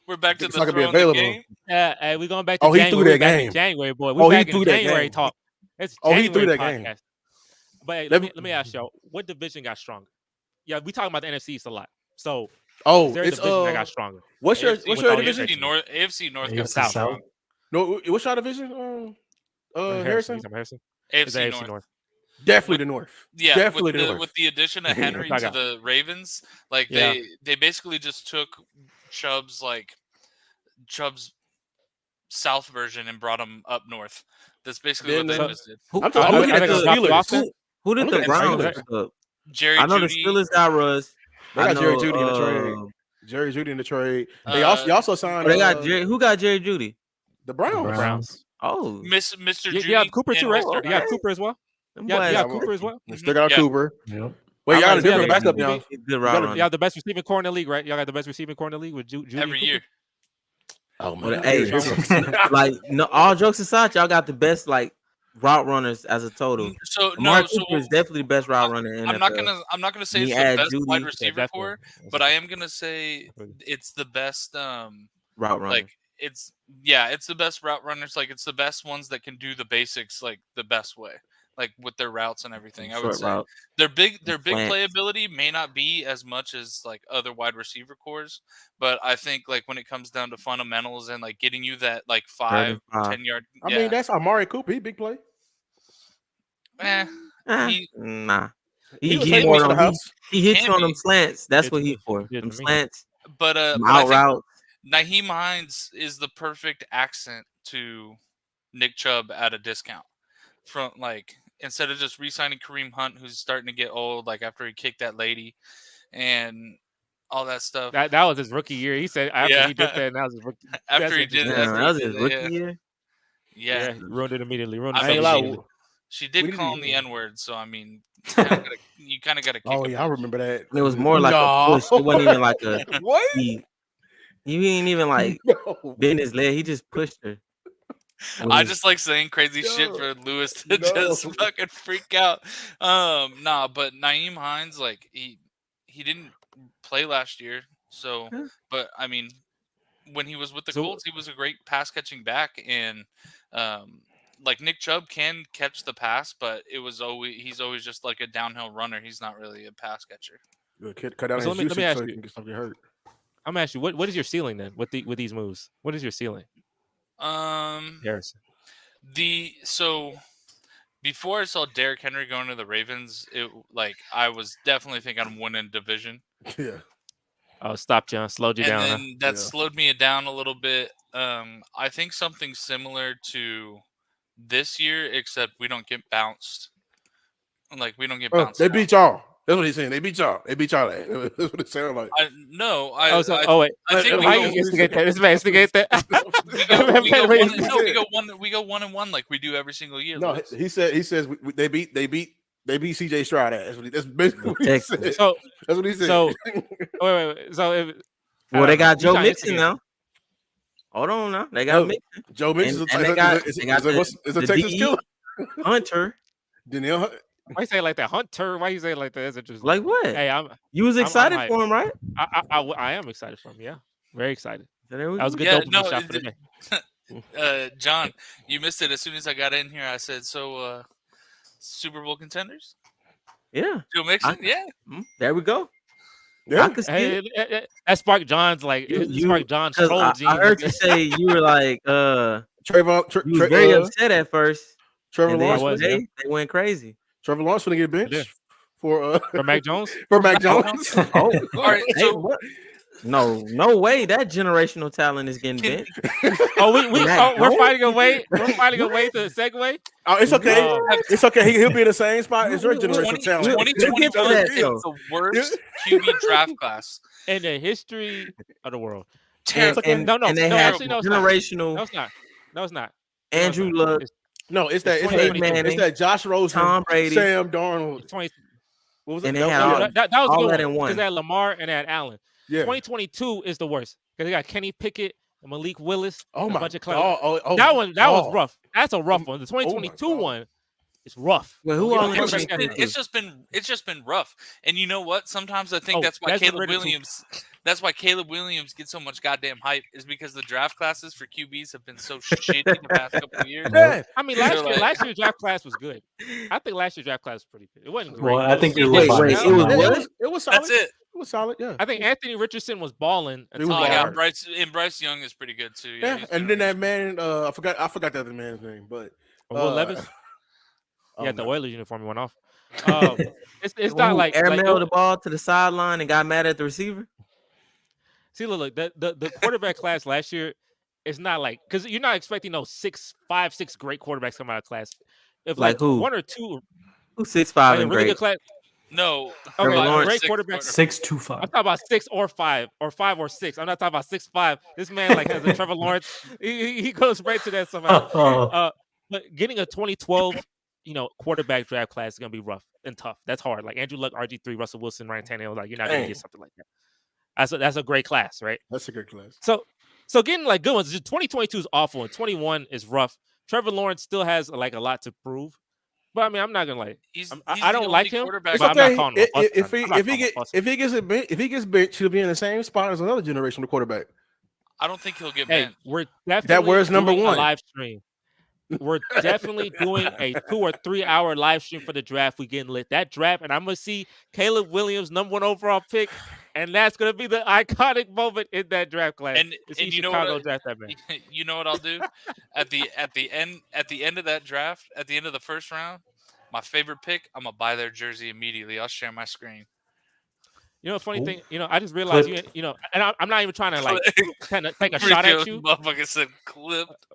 We're back to the available game. Yeah, hey, we're going back to January. He threw that game. January, boy. We're back in January talk. It's he threw that game. But hey, let me ask y'all, what division got stronger? Yeah, we talking about the NFC East a lot. So, it's division that got stronger. What's your division? AFC North got South. No, what's your division? Harrison. AFC North. Definitely the North. Yeah, definitely the North. With the addition of Henry to the Ravens, like they basically just took Chubb's South version and brought him up north. That's basically what they just did. Who did the Browns pick up? Jerry I know Jeudy. the Steelers got Russ. They got Jerry Jeudy in the trade. Jerry Jeudy in the trade. They also signed. They got Jerry. Who got Jerry Jeudy? The Browns. Oh, Mr. Jeudy. Yeah, Cooper too, right? You got Cooper as well. Yeah, Cooper as well. Still got Cooper. Yep. Wait, y'all got a different backup now. Y'all the best receiving core in the league, right? Y'all got the best receiving core in the league with Jeudy every year. Oh man! Hey, all jokes aside, y'all got the best route runners as a total. So Cooper is definitely the best route runner in NFL. I'm not gonna say it's the best wide receiver core, but I am gonna say it's the best route runner. It's the best route runners. It's the best ones that can do the basics the best way. With their routes and everything, I would say their big playability may not be as much as other wide receiver cores, but I think when it comes down to fundamentals and getting you that 5-10 yard. I mean, that's Amari Cooper. He big play. He he hits you on them slants. That's what he's for. Them slants. But out route. Nyheim Hines is the perfect accent to Nick Chubb at a discount. From instead of just re-signing Kareem Hunt, who's starting to get old, after he kicked that lady and all that stuff. That was his rookie year. He said after he did that, that was his rookie. After he did that, that was his rookie year. Yeah, ruined it immediately. She did call him the N-word, so I mean, you kind of got to. Oh yeah, I remember that. It was more like a push. It wasn't even like a what? He ain't even bend his leg. He just pushed her. I just like saying crazy shit for Lewis to just fucking freak out. But Nyheim Hines, he didn't play last year, so but I mean, when he was with the Colts, he was a great pass catching back, and Nick Chubb can catch the pass, but he's always just a downhill runner. He's not really a pass catcher. Good. Cut down his usage so he can get something hurt. I'm gonna ask you, what is your ceiling then with these moves? What is your ceiling? Harrison. So before I saw Derrick Henry going to the Ravens, I was definitely thinking I'm winning division. Yeah. Oh, stop, John. Slowed you down. And then that slowed me down a little bit. I think something similar to this year, except we don't get bounced. We don't get bounced. They beat y'all. That's what he's saying. They beat y'all. That's what it sounded like. I think the Vikings instigate that. This man instigate that. We go 1-1 like we do every single year. No, he says they beat CJ Stroud. That's basically what he said. So that's what he said. So wait. So they got Joe Mixon now. Hold on now. They got Mixon. Joe Mixon is a Texas killer. Hunter. Danielle Hunter. Why you say it like that? Hunter? Why you say it like that? That's interesting. Like what? Hey, you was excited for him, right? I am excited for him. Yeah, very excited. So that was a good dopamine shot for the day. John, you missed it as soon as I got in here. I said, so Super Bowl contenders? Yeah. Joe Mixon? Yeah. There we go. Yeah. That sparked John's John's troll gene. I heard you say you were like Trayvon. You was very upset at first. Trevor Lawrence. They went crazy. Trevor Lawrence gonna get benched for Mac Jones. For Mac Jones. All right. So no way that generational talent is getting benched. We're finding a way. We're finding a way to segue. Oh, it's okay. It's okay. He'll be in the same spot as your generational talent. 2021 is the worst QB draft class in the history of the world. Generational. No, it's not. Andrew Luck. No, it's that Josh Rosen, Tom Brady, Sam Darnold. What was it? And they had that was all good that in one. Because they had Lamar and they had Allen. Yeah. 2022 is the worst because they got Kenny Pickett and Malik Willis. Oh my! Bunch of that was rough. That's a rough one. The 2022 one is rough. Well, who all it's just been rough. And you know what? Sometimes I think that's why Caleb Williams. That's why Caleb Williams gets so much goddamn hype is because the draft classes for QBs have been so shitty the past couple of years. Yeah. I mean, last year's draft class was good. I think last year's draft class was pretty good. It wasn't great. Well, I think you're it was solid. That's it. It was solid. Yeah. I think Anthony Richardson was balling. Bryce Young is pretty good too. Yeah. And then that man, I forgot the other man's name, but Will Levis. Yeah, the Oilers uniform went off. It's not like airmailed the ball to the sideline and got mad at the receiver. See, look, the quarterback class last year is not like because you're not expecting those 6 great quarterbacks come out of class. If like who? One or two, who's 6'5" and really great? good class. No, okay, great quarterback. 6'2". I'm talking about 6 or 5 or 5 or 6. I'm not talking about 6'5". This man like has a Trevor Lawrence. He goes right to that somehow. But getting a 2012, quarterback draft class is gonna be rough and tough. That's hard. Like Andrew Luck, RG3, Russell Wilson, Ryan Tannehill. Like you're not gonna get something like that. That's a great class, right? That's a good class. So getting like good ones. 2022 is awful, and 21 is rough. Trevor Lawrence still has like a lot to prove, but I mean, I'm not gonna like. I don't like him. But it's I'm okay. not calling him If he gets benched, he'll be in the same spot as another generational quarterback. I don't think he'll get benched. We're definitely where's number one live stream. We're definitely doing a 2 or 3 hour live stream for the draft. We getting lit. That draft, and I'm gonna see Caleb Williams, #1 overall pick, and that's gonna be the iconic moment in that draft class. And you know what? Draft that man. You know what I'll do at the end of that draft, at the end of the first round, my favorite pick. I'm gonna buy their jersey immediately. I'll share my screen. You know, funny thing. I just realized and I'm not even trying to like kind of take a shot at you. Motherfucker said clipped.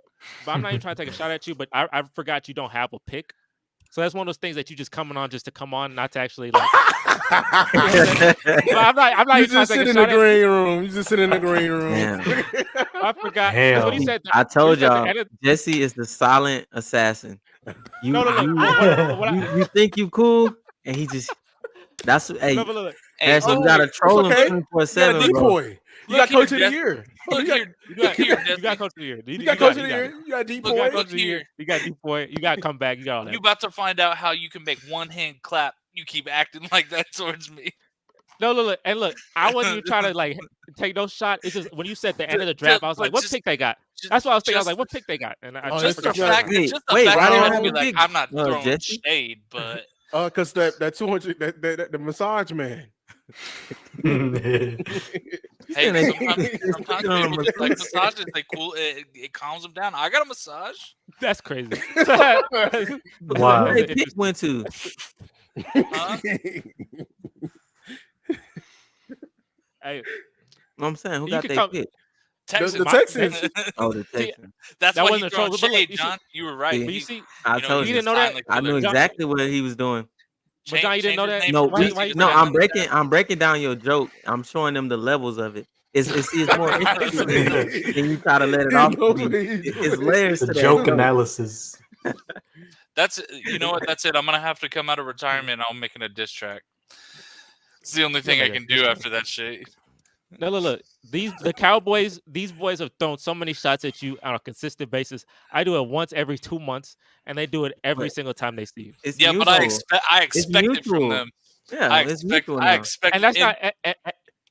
But I'm not even trying to take a shot at you, but I forgot you don't have a pick. So that's one of those things that you just coming on just to come on, not to actually like. I'm not even trying to take a shot at you. You just sit in the green room. I forgot. What he said, I told y'all, Jesse is the silent assassin. You think you cool, and he just. That's hey. You gotta troll him 24/7, bro. You got coach of the year. Look here. You got coach of the year. You got coach of the year. You got deep boy. You got deep boy. You got come back. You got all that. You about to find out how you can make one hand clap. You keep acting like that towards me. No, look, and look. I wasn't even trying to like take no shot. It's just when you said the end of the draft, I was like, what pick they got? That's what I was thinking. I was like, what pick they got? And I just forgot. I'm not throwing shade, but because that 200 the massage man. Hey, sometimes like massages, they cool. It calms them down. I got a massage. That's crazy. Wow. Who pick went to? Huh? Hey, I'm saying who got their pick? Texans. The Texans. The Texans. That's why he throwing shade, John. You were right. But you see, I told you. Didn't know that. I knew exactly what he was doing. But John, you didn't know that? No, I'm breaking down your joke. I'm showing them the levels of it. It's more interesting than you try to let it off. It's layers to the joke analysis. That's what. That's it. I'm gonna have to come out of retirement. I'm making a diss track. It's the only thing I can do after that shit. No, look. The Cowboys. These boys have thrown so many shots at you on a consistent basis. I do it once every 2 months, and they do it every single time they see you. It's yeah, mutual. but I expect it from them. Yeah, I expect, and that's not.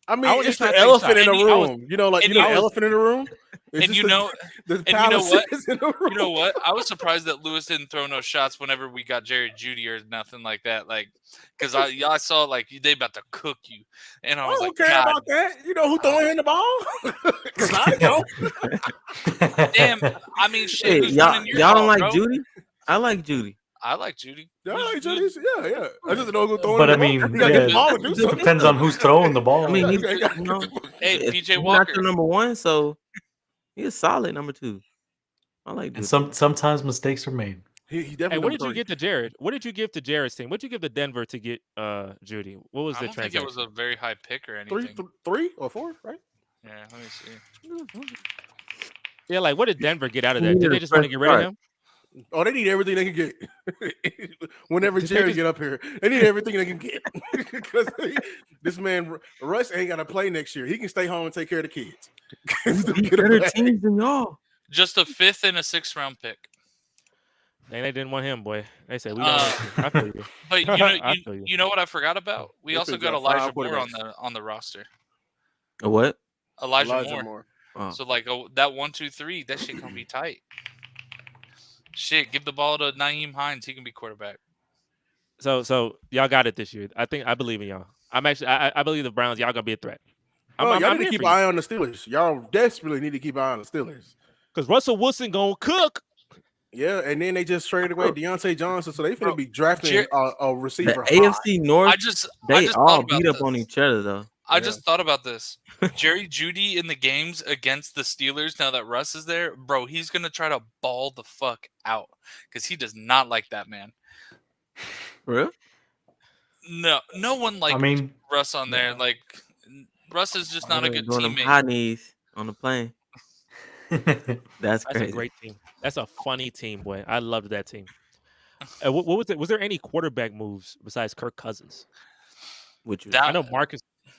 I mean, it's the elephant in the room. You know, like the elephant in the room. And you know what? You know what? I was surprised that Lewis didn't throw no shots whenever we got Jerry Jeudy or nothing like that. Like, because I saw like they about to cook you, and I was like, don't care about that. You know who throwing in the ball? Because I don't. Damn. I mean, shit. Hey, y'all don't like Jeudy? I like Jeudy. I like Jeudy. Yeah, I just know who's throwing. But I mean, it depends on who's throwing the ball. I mean, hey, PJ Walker, Walker, not number one, so he's a solid number two. I like. And sometimes mistakes are made. He definitely. Hey, what did you get to Jared? What did you give to Jared's team? What did you give to Denver to get Jeudy? What was the transaction? I don't think it was a very high pick or anything. 3 or 4, right? Yeah, let me see. Yeah, like what did Denver get out of that? Did they just want to get rid of him? Oh, they need everything they can get. Whenever Jerry get up here, they need everything they can get. Because this man Russ ain't got to play next year. He can stay home and take care of the kids. Better teams than y'all. Just a 5th and a 6th round pick. And they didn't want him, boy. They said we don't. I feel you. But you know what I forgot about? We also got Elijah Moore on the roster. A what? Elijah Moore. Oh. So like that 1, 2, 3, that shit gonna be tight. Shit, give the ball to Nyheim Hines. He can be quarterback. So y'all got it this year. I believe in y'all. I believe the Browns. Y'all gonna be a threat. Y'all need to keep an eye on the Steelers. Y'all desperately need to keep an eye on the Steelers. Because Russell Wilson gonna cook. Yeah, and then they just traded away Deontay Johnson, so they finna be drafting a receiver. The AFC North. They all beat up this. On each other though. I just thought about this. Jerry Jeudy in the games against the Steelers, now that Russ is there, bro, he's going to try to ball the fuck out because he does not like that man. Really? No one liked Russ on there. Like, Russ is just not a good teammate. High knees on the plane. That's crazy. A great team. That's a funny team, boy. I loved that team. What was it? Was there any quarterback moves besides Kirk Cousins? I know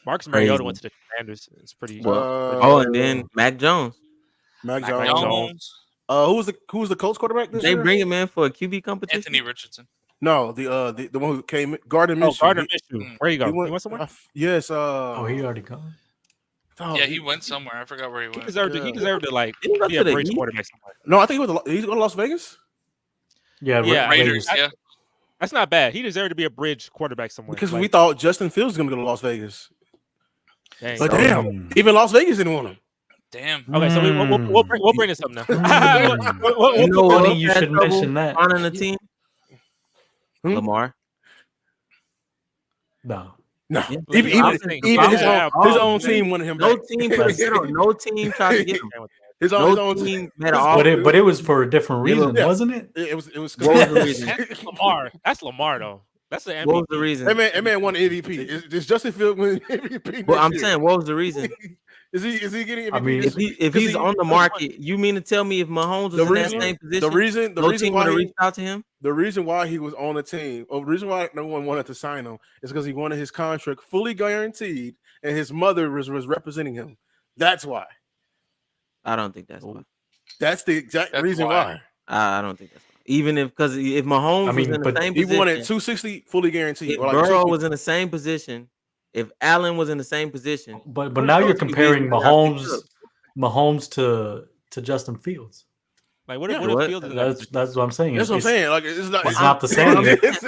Marcus Mariota went to the Commanders. It's pretty. And then Mac Jones. Mac Jones. Who was the Colts quarterback this year? They bring him in for a QB competition. Anthony Richardson. No, the one who came, Gardner Minshew. Gardner Minshew. Where you go? He went somewhere. Yes. He already gone. Oh, yeah, he went somewhere. I forgot where he went. He deserved to like be a bridge quarterback somewhere. No, I think he's going to Las Vegas. Yeah, Raiders. Yeah. That's not bad. He deserved to be a bridge quarterback somewhere. Because we thought Justin Fields was going to go to Las Vegas. Dang. But damn, even Las Vegas didn't want him. Damn. Okay, so we'll bring this up now. Funny you should mention that. On the team, Lamar. No. Even his own team wanted him back. No team tried to get him. His own team had an but it was for a different reason, wasn't it? It was. What was the reason? That's Lamar. That's Lamar though. That's the MVP. What was the reason? That man won MVP. Is Justin Fields winning MVP? Well, I'm saying, what was the reason? Is he getting MVP? I mean, if he's on the market, you mean to tell me if Mahomes was in that same position, the reason why he reached out to him? The reason why he was on the team, or the reason why no one wanted to sign him, is because he wanted his contract fully guaranteed, and his mother was representing him. That's why. I don't think that's why. That's the exact reason why. I don't think that's why. Even if Mahomes was in the same position, he wanted 260 fully guaranteed. If Burrow was in the same position, if Allen was in the same position, but now you're comparing Mahomes to Justin Fields. Like what if Fields? That's what I'm saying. That's what I'm saying. Like it's not the same.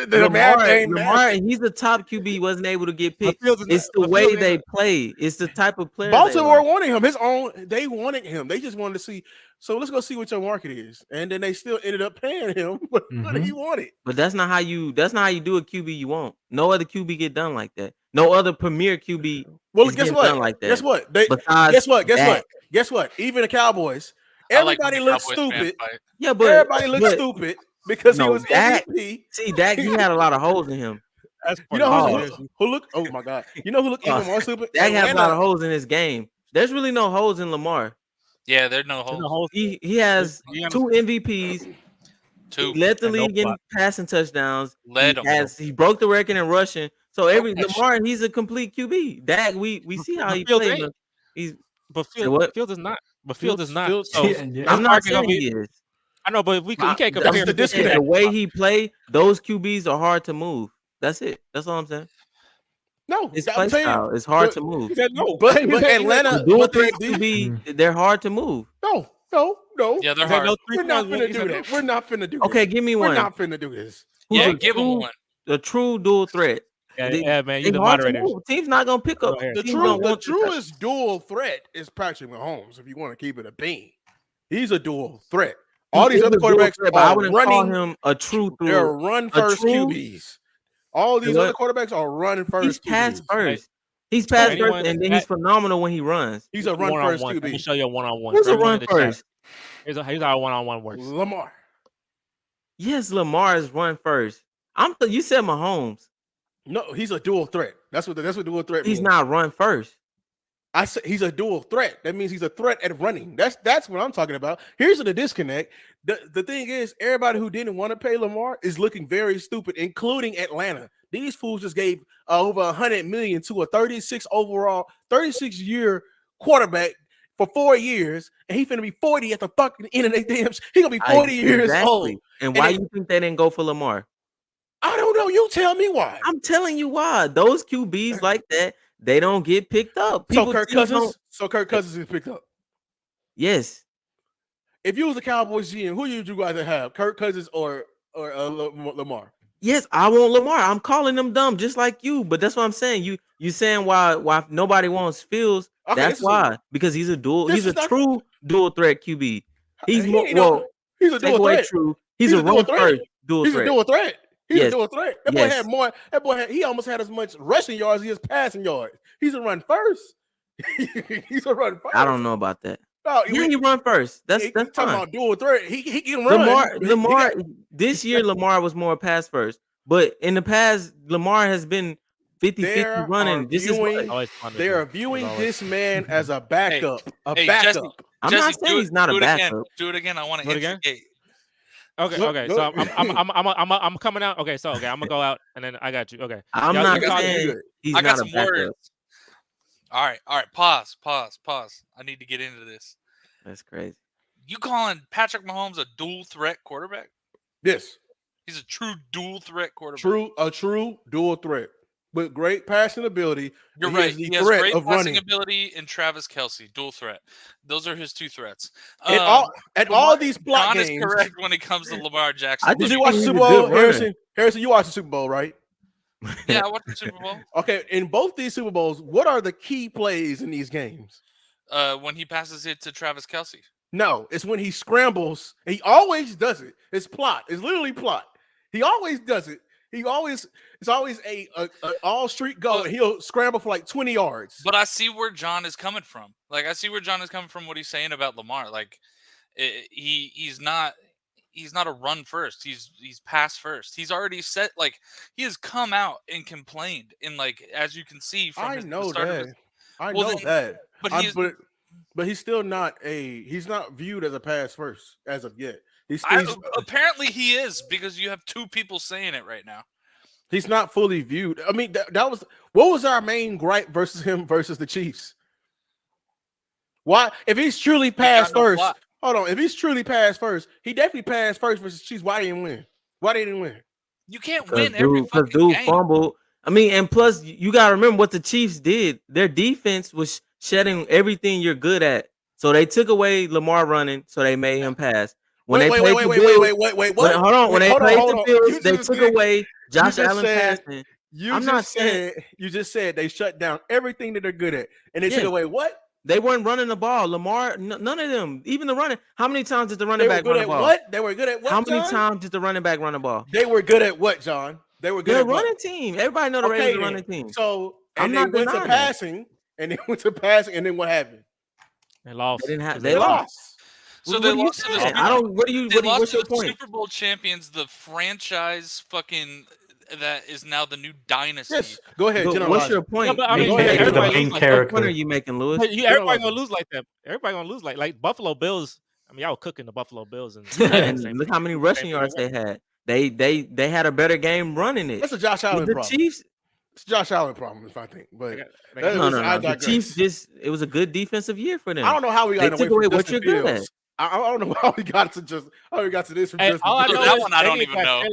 Lamar, he's the top QB. He wasn't able to get picked. It's the way they play. It's the type of player. Baltimore wanted him. They wanted him. They just wanted to see. So let's go see what your market is. And then they still ended up paying him what he wanted. But that's not how you do a QB you want. No other QB get done like that. No other premier QB. Well, guess what? Like that. Guess what? Guess what? Even the Cowboys. Everybody looks stupid. Yeah, but everybody looks stupid because he was MVP. See, Dak, he had a lot of holes in him. You know who look? Oh my God! You know who look even more stupid? Dak has a lot of holes in his game. There's really no holes in Lamar. Yeah, there's no holes. He has 2 MVPs. He led the league in passing touchdowns. He broke the record in rushing. So Lamar, he's a complete QB. Dak, we see how he plays. But Fields is not. But Fields is not. So I'm not saying he is. I know, but we can't compare the disconnect. The way he play, those QBs are hard to move. That's it. That's all I'm saying. No, his play style is hard to move. No, but Atlanta, dual threat QB, they're hard to move. No. Yeah, they're hard. We're not finna do that. We're not finna do this. Okay, give me one. We're not finna do this. Yeah, give him one. The true dual threat. Yeah, man, you the moderators. Team's not gonna pick up. The truest dual threat is Patrick Mahomes. If you want to keep it a bean, he's a dual threat. All these other quarterbacks I wouldn't call him a true. They're run first QBs. All these other quarterbacks are run first. He's pass first. He's pass first, and then he's phenomenal when he runs. He's a run first QB. Let me show you a one-on-one. Who's a run first? Here's how one-on-one works. Lamar. Yes, Lamar is run first. You said Mahomes. No, he's a dual threat. That's what dual threat means. He's not run first. I said he's a dual threat. That means he's a threat at running. That's what I'm talking about. Here's the disconnect. The thing is, everybody who didn't want to pay Lamar is looking very stupid, including Atlanta. These fools just gave over $100 million to a 36-year quarterback for 4 years, and he finna be 40 at the fucking end of their damn. He gonna be 40 years old. And why you think they didn't go for Lamar? I don't know. You tell me why. I'm telling you why. Those QBs like that, they don't get picked up. So Kirk Cousins is picked up. Yes. If you was a Cowboys GM, who would you rather have, Kirk Cousins or Lamar? Yes, I want Lamar. I'm calling them dumb, just like you. But that's what I'm saying. You saying why nobody wants Fields? Okay, that's why. Because he's a true dual threat QB. He's more he's a dual threat. True. He's a run first dual threat. He's a dual threat. He's a dual threat. That boy he almost had as much rushing yards as he has passing yards. He's a run first. He's a run first. I don't know about that. No, you run first. That's talking about dual threat. He can run. Lamar this year Lamar was more pass first, but in the past Lamar has been 50-50 running. They are viewing this man as a backup. Backup. Jesse, I'm not saying he's not a backup. Do it again. I want to instigate. Okay. So I'm coming out. Okay, I'm gonna go out and then I got you. Okay. I'm not saying he's not a backup. I got some words. All right. Pause. I need to get into this. That's crazy. You calling Patrick Mahomes a dual threat quarterback? Yes. He's a true dual threat quarterback. A true dual threat with great passing ability. You're right. He has great passing ability and Travis Kelce, dual threat. Those are his two threats. All these block games. Is correct when it comes to Lamar Jackson. Did you watch the Super Bowl, Harrison? Harrison, you watched the Super Bowl, right? Yeah, I watched the Super Bowl. Okay, in both these Super Bowls, what are the key plays in these games? When he passes it to Travis Kelce. No, it's when he scrambles. He always does it. It's plot. It's literally plot. He always does it. It's always a all street go, and he'll scramble for like 20 yards. But I see where John is coming from. Like I see where John is coming from. What he's saying about Lamar. Like he's not a run first. He's pass first. He's already set. Like he has come out and complained. And like as you can see from the start of his, I know that. But he's still not he's not viewed as a pass first as of yet. Apparently he is, because you have two people saying it right now. He's not fully viewed. I mean, that was what was our main gripe versus him versus the Chiefs? Why, if he's truly passed first? Hold on, if he's truly passed first, he definitely passed first versus Chiefs. Why didn't win? Why didn't win? You can't win every fucking game. Fumbled. I mean, and plus you gotta remember what the Chiefs did. Their defense was shedding everything you're good at, so they took away Lamar running, so they made him pass. When they played the Bills, hold on. When they played the Bills, they took away Josh Allen passing. You just said they shut down everything that they're good at, and they took away what? They weren't running the ball. Lamar, none of them, even the running. How many times did the running back run the ball? What? They were good at what? How many times did the running back run the ball? They were good at what, John? They were good at running team. Everybody know the Ravens running team. So they went to passing, and then what happened? They lost. They lost. So they lost to the what's your point? Super Bowl champions, the franchise fucking that is now the new dynasty. Yes. Go ahead. What's your point? The main character. What are you making, Lewis? Everybody gonna lose like that. Everybody gonna lose like Buffalo Bills. I mean, y'all were cooking the Buffalo Bills, and look how many rushing yards they had. They had a better game running it. That's a Josh Allen problem. Chiefs. It's Josh Allen problem, I think. But no. The Chiefs it was a good defensive year for them. I don't know how we got away from what you're good at. I don't know how we got to this from Justin. All I know that one I don't even know.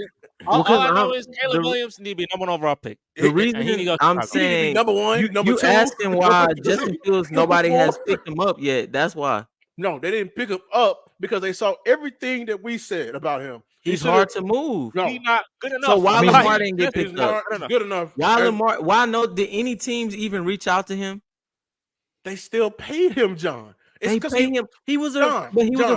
All I know is Caleb Williams need to be number one overall pick. The reason I'm saying number one, you asking why Justin Fields nobody has picked him up yet. That's why. No, they didn't pick him up because they saw everything that we said about him. He's hard to move. No, he's not good enough. So why Lamar didn't get picked up? Good enough. Why did any teams even reach out to him? They still paid him, John. They paid him. He was a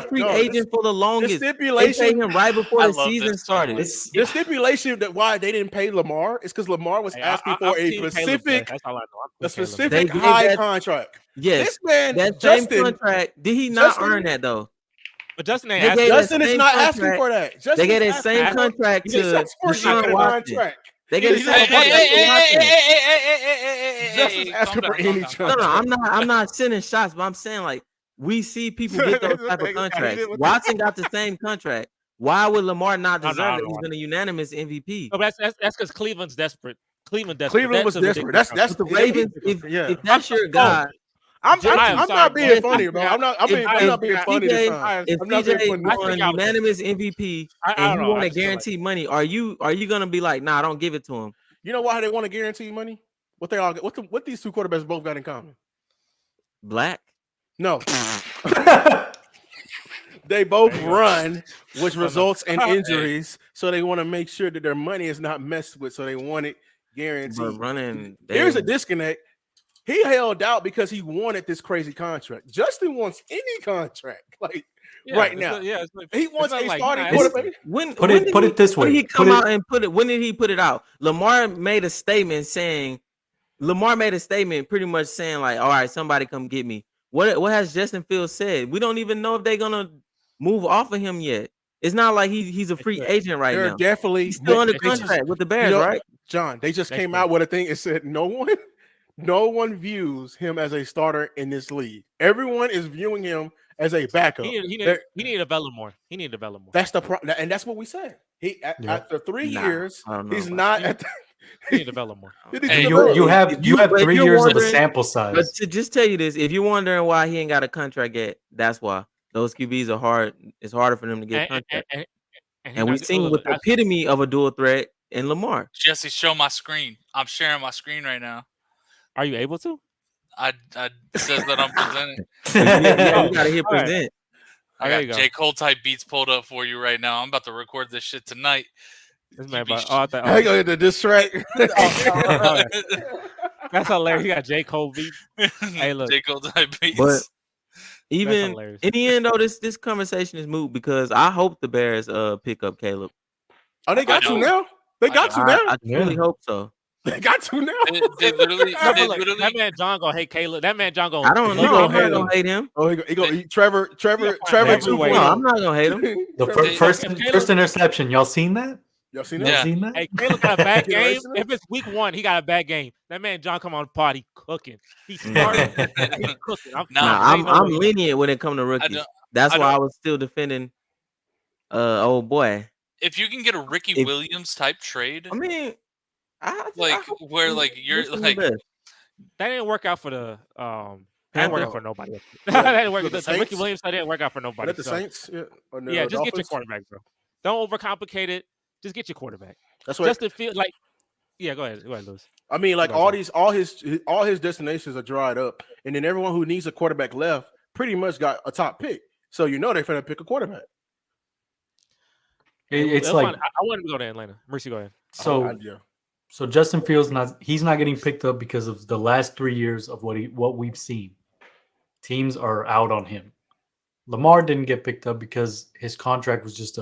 free agent for the longest. The stipulation, they paid him right before the season started. The stipulation that why they didn't pay Lamar is because Lamar was asking for a specific high contract. Yes, this man, that Justin, same contract. Did he not earn that though? But Justin is not asking for that. They gave that same contract to Deshaun Watson. They get Justin's asking for any contract. No, I'm not sending shots, but I'm saying like we see people get those type of contracts. Watson got the same contract. Why would Lamar not deserve it? He's been a unanimous MVP. No, that's because Cleveland's desperate. Cleveland was desperate. That's the Ravens. If that's your guy. I'm not being funny, bro. I'm not being funny this time. If PJ won unanimous MVP and you want to guarantee money, are you gonna be like, nah, don't give it to him? You know why they want to guarantee money? What these two quarterbacks both got in common? Black? No. They both run, which results in injuries. So they want to make sure that their money is not messed with. So they want it guaranteed. Here's a disconnect. He held out because he wanted this crazy contract. Justin wants any contract, right now. He wants a starting quarterback. Put it this way. When did he come out and put it? When did he put it out? Lamar made a statement pretty much saying like, all right, somebody come get me. What has Justin Fields said? We don't even know if they're gonna move off of him yet. It's not like he's a free agent right now. Definitely he's still under contract with the Bears, right? John, they just came out with a thing. It said no one views him as a starter in this league. Everyone is viewing him as a backup. He need to develop more. That's the problem, and that's what we said. After 3 years, he's not at the. He need to develop more. You have 3 years of a sample size. But to just tell you this, if you're wondering why he ain't got a contract yet, that's why. Those QBs are hard. It's harder for them to get a contract. And we've seen with the epitome of a dual threat in Lamar. Jesse, show my screen. I'm sharing my screen right now. Are you able to? I says that I'm presenting. You gotta hit present. I got J. Cole type beats pulled up for you right now. I'm about to record this shit tonight. This man I go hit the diss track. That's hilarious. You got J. Cole beats. Hey, look. J. Cole type beats. But even in the end, though, this conversation is moot because I hope the Bears pick up Caleb. Oh, they got to now? They got to now? I really hope so. They got to now. They literally. That man John gonna hate Caleb. That man John gonna. I don't know. I'm not gonna hate him. Oh, he go Trevor. No, I'm not gonna hate him. The first interception. Y'all seen that? Y'all seen that? Hey, Caleb got a bad game. If it's week 1, he got a bad game. That man John come on the pod, he cooking. He's starting. He's cooking. I'm lenient when it comes to rookies. That's why I was still defending. Old boy. If you can get a Ricky Williams type trade, I mean. You're like that didn't work out for the that didn't work out for nobody. That didn't work. The Ricky Williams that didn't work out for nobody. The Saints, just get your quarterback, bro. Don't overcomplicate it. Just get your quarterback. That's what Justin Fields go ahead, Lewis. I mean, all his destinations are dried up, and then everyone who needs a quarterback left pretty much got a top pick. So they're gonna pick a quarterback. It's like I wanted to go to Atlanta. Mercy, go ahead. So Justin Fields he's not getting picked up because of the last 3 years of what we've seen. Teams are out on him. Lamar didn't get picked up because his contract was just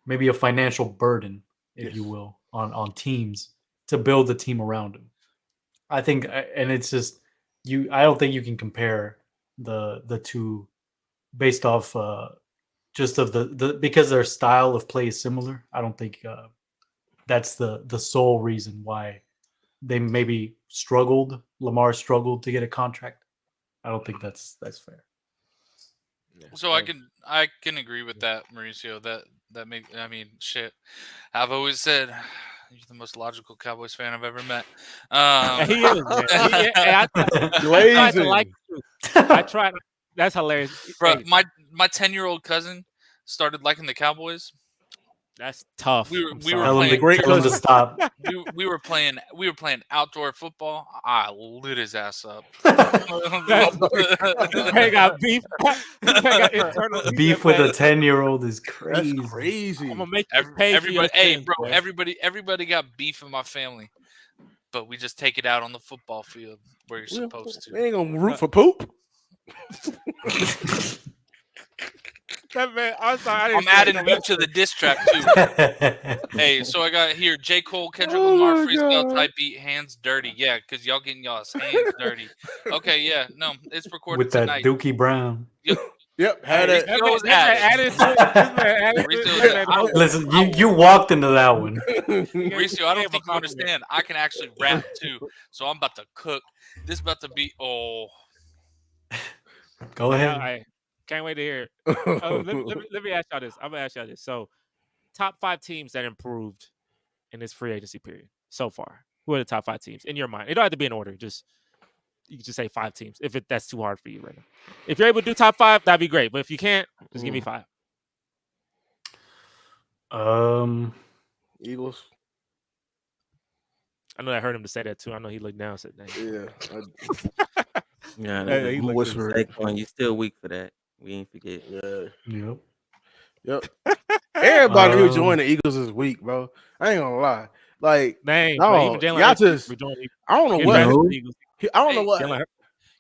maybe a financial burden, if you will, on teams to build the team around him. I think, and it's just I don't think you can compare the two based off just of the because their style of play is similar. I don't think that's the sole reason why they maybe struggled. Lamar struggled to get a contract. I don't think that's fair. So I can agree with that, Mauricio. That makes. I mean, shit. I've always said You're the most logical Cowboys fan I've ever met. He is, man. I tried. That's hilarious. Bro, my 10-year-old cousin started liking the Cowboys. That's tough. We were playing great. Tell him to stop. We were playing outdoor football. I lit his ass up. They got beef. Beef with a 10-year-old is crazy. That's crazy. I'm gonna make you pay everybody. For your sins, bro, everybody got beef in my family, but we just take it out on the football field where you're supposed to. We ain't gonna root for poop. That man, I'm sorry. I'm adding you to the diss track too. Hey, so I got here J. Cole, Kendrick Lamar, freestyle type beat, hands dirty. Yeah, because y'all getting y'all's hands dirty. Okay, yeah, no, it's recorded with that tonight. Dookie Brown. Yep, had it. Listen, you walked into that one. Mauricio, I don't think you understand. I can actually rap too, so I'm about to cook. This about to be Go ahead. I can't wait to hear it. Let me ask y'all this. I'm gonna ask y'all this. So, top 5 teams that improved in this free agency period so far. Who are the top 5 teams in your mind? It don't have to be in order. You can just say 5 teams if that's too hard for you right now. If you're able to do top 5, that'd be great. But if you can't, just give me 5. Eagles. I know I heard him to say that too. I know he looked down. Said that. Yeah. He whispered. You still weak for that. We ain't forget. Yeah. Yep. Everybody who joined the Eagles this week, bro. I ain't gonna lie. Like, dang, no, even y'all just. I don't know what. I don't know what.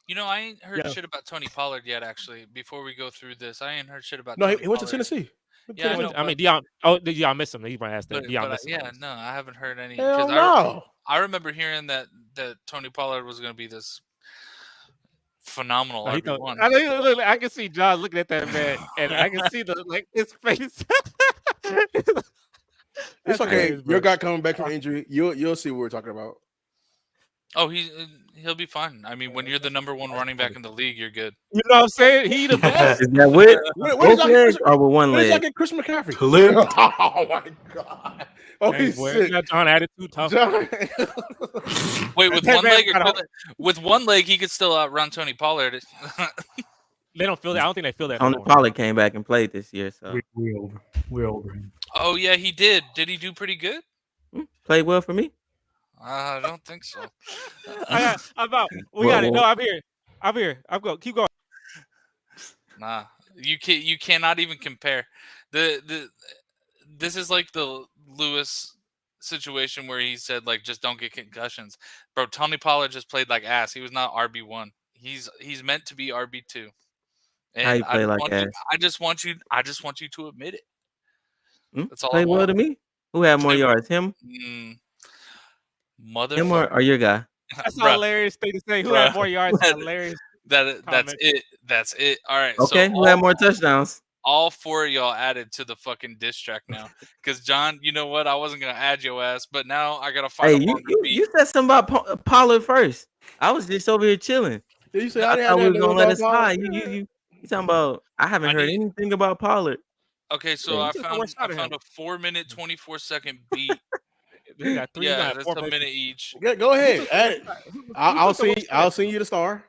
You know, I ain't heard shit about Tony Pollard yet. Actually, before we go through this, I ain't heard shit about. No, Tony he went to Pollard. Tennessee. Yeah, I mean, Deion. Oh, did y'all miss him? He might ask that. Deion missed him. Yeah, no, I haven't heard any. Hell no. I remember hearing that Tony Pollard was going to be this phenomenal RB1. I can see John looking at that man, and I can see his face. It's okay. Your guy coming back from injury, you'll see what we're talking about. Oh, he'll be fine. I mean, when you're the number 1 running back in the league, you're good. You know what I'm saying? He the best. Is that with both legs or with one leg? Where's like Chris McCaffrey? Oh my god! Oh, he's sick. John attitude tough. Wait, with one leg? With one leg, he could still outrun Tony Pollard. They don't feel that. I don't think they feel that. Tony Pollard came back and played this year, so we're over him. Oh yeah, he did. Did he do pretty good? Played well for me. I don't think so. I'm out. We got it. No, I'm here. I'm going. Keep going. Nah, you cannot even compare. This is like the Lewis situation where he said like just don't get concussions. Bro, Tony Pollard just played like ass. He was not RB1. He's meant to be RB2. And how you play like ass? I just want you to admit it. That's all. Play well to me. Who had more yards? Him? Motherfucker. Him or your guy? That's a hilarious thing to say. Who had more yards? Hilarious. That's it. That's it. All right. Okay. So who had more touchdowns? All 4 of y'all added to the fucking diss track now. Because John, you know what? I wasn't gonna add your ass, but now I gotta fight. Hey, you said something about Pollard first. I was just over here chilling. You said I thought we were gonna let it slide. You talking about? I haven't heard anything about Pollard. Okay, so I found a 4-minute, 24-second beat. That's a minute each. Go ahead, add it. I'll send you the star.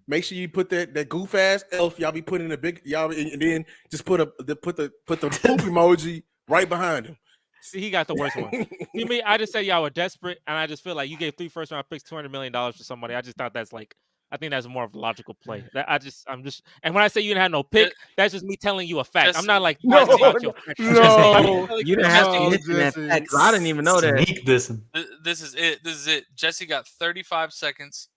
Make sure you put that goof ass elf y'all be putting in the big and then just put the poop emoji right behind him. See, he got the worst one. You mean I just said y'all were desperate, and I just feel like you gave 3 first-round picks, $200 million for somebody. I just thought I think that's more of a logical play. And when I say you didn't have no pick, that's just me telling you a fact. I'm not like you didn't have to mention that fact. I didn't even know that. This is it. Jesse got 35 seconds.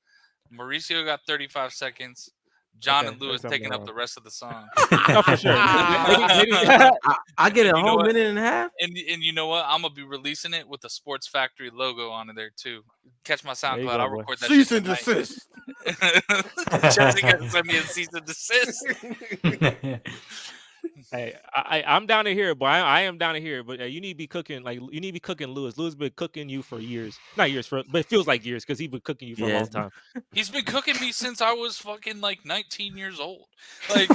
Mauricio got 35 seconds. John and Lewis taking up the rest of the song. No, for sure. I get a whole minute and a half. And you know what? I'm gonna be releasing it with the Sports Factory logo on there too. Catch my SoundCloud. I'll record that. Cease and desist. Jesse got to send me a cease and desist. Hey, I'm down to hear it, boy. I am down to hear it, but you need to be cooking. Like you need to be cooking Lewis. Lewis been cooking you for years, not years, but it feels like years because he's been cooking you for a long time. He's been cooking me since I was fucking like 19 years old. Like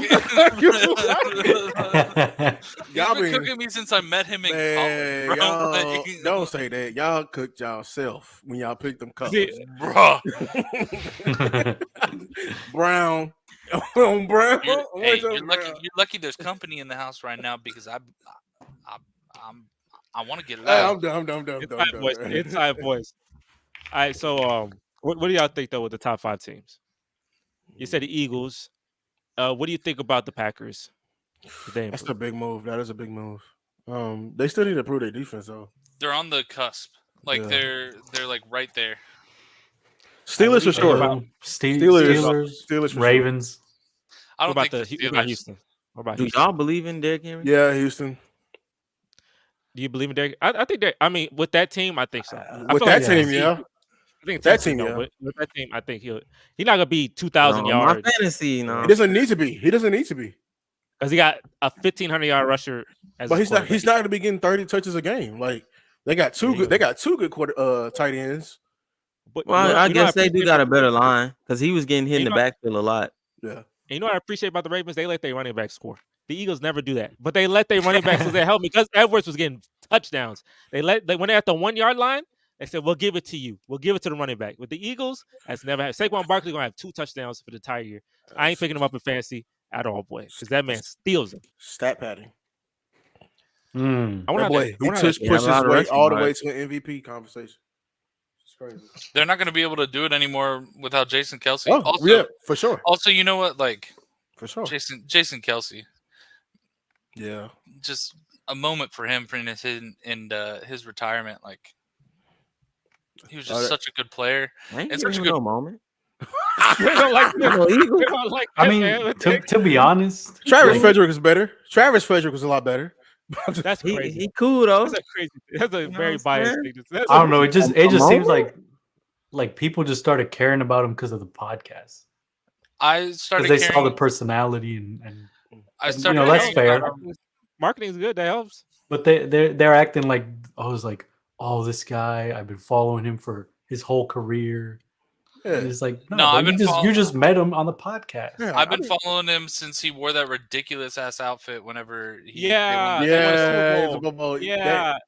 y'all been cooking me since I met him in college. Bro. Y'all, don't say that. Y'all cooked y'allself when y'all picked them colors, bro. Brown. Brown. You're lucky there's company in the house right now because I want to get loud. I'm done. Inside voice. All right, so what do y'all think though with the top 5 teams? You said the Eagles. What do you think about the Packers? That's a big move. That is a big move. They still need to prove their defense though. They're on the cusp. Like they're like right there. Steelers for sure. Steelers, Ravens. I don't think what about Houston? What about Houston? Y'all believe in Derrick Henry? Yeah, Houston. Do you believe in Derrick? I think that. I mean, with that team, I think so. With that team, yeah. I think that team, yeah. With that team, I think he's not gonna be 2,000 yards. My fantasy, no. He doesn't need to be. Because he got a 1,500-yard rusher. But he's not going to be getting 30 touches a game. Like they got two good. They got two good tight ends. But I guess they do got a better line because he was getting hit in the backfield a lot. Yeah. And you know what I appreciate about the Ravens? They let their running back score. The Eagles never do that, but they let their running backs because they helped me because Edwards was getting touchdowns. When they're at the 1-yard line, they said, "We'll give it to you. We'll give it to the running back." With the Eagles, that's never happened. Saquon Barkley gonna have 2 touchdowns for the entire year. I ain't picking him up in fantasy at all, boy, because that man steals them. Stat padding. I want he pushes his way all the way to an MVP conversation. It's crazy. They're not going to be able to do it anymore without Jason Kelce. Oh, also, yeah, for sure. Also, you know what? Like, for sure, Jason Kelce. Yeah, just a moment for him in his retirement. Like, he was just such a good player. It's such a good moment. I mean, to be honest, Travis Frederick is better. Travis Frederick was a lot better. That's crazy. He cool though. That's a crazy. That's a very biased thing. I don't know. It just seems like people just started caring about him because of the podcast. I started because they saw the personality and I started. That's fair. Marketing is good. That helps. But they're acting like this guy. I've been following him for his whole career. Yeah. And it's like you just met him on the podcast. Yeah, I've been following him since he wore that ridiculous ass outfit whenever he that's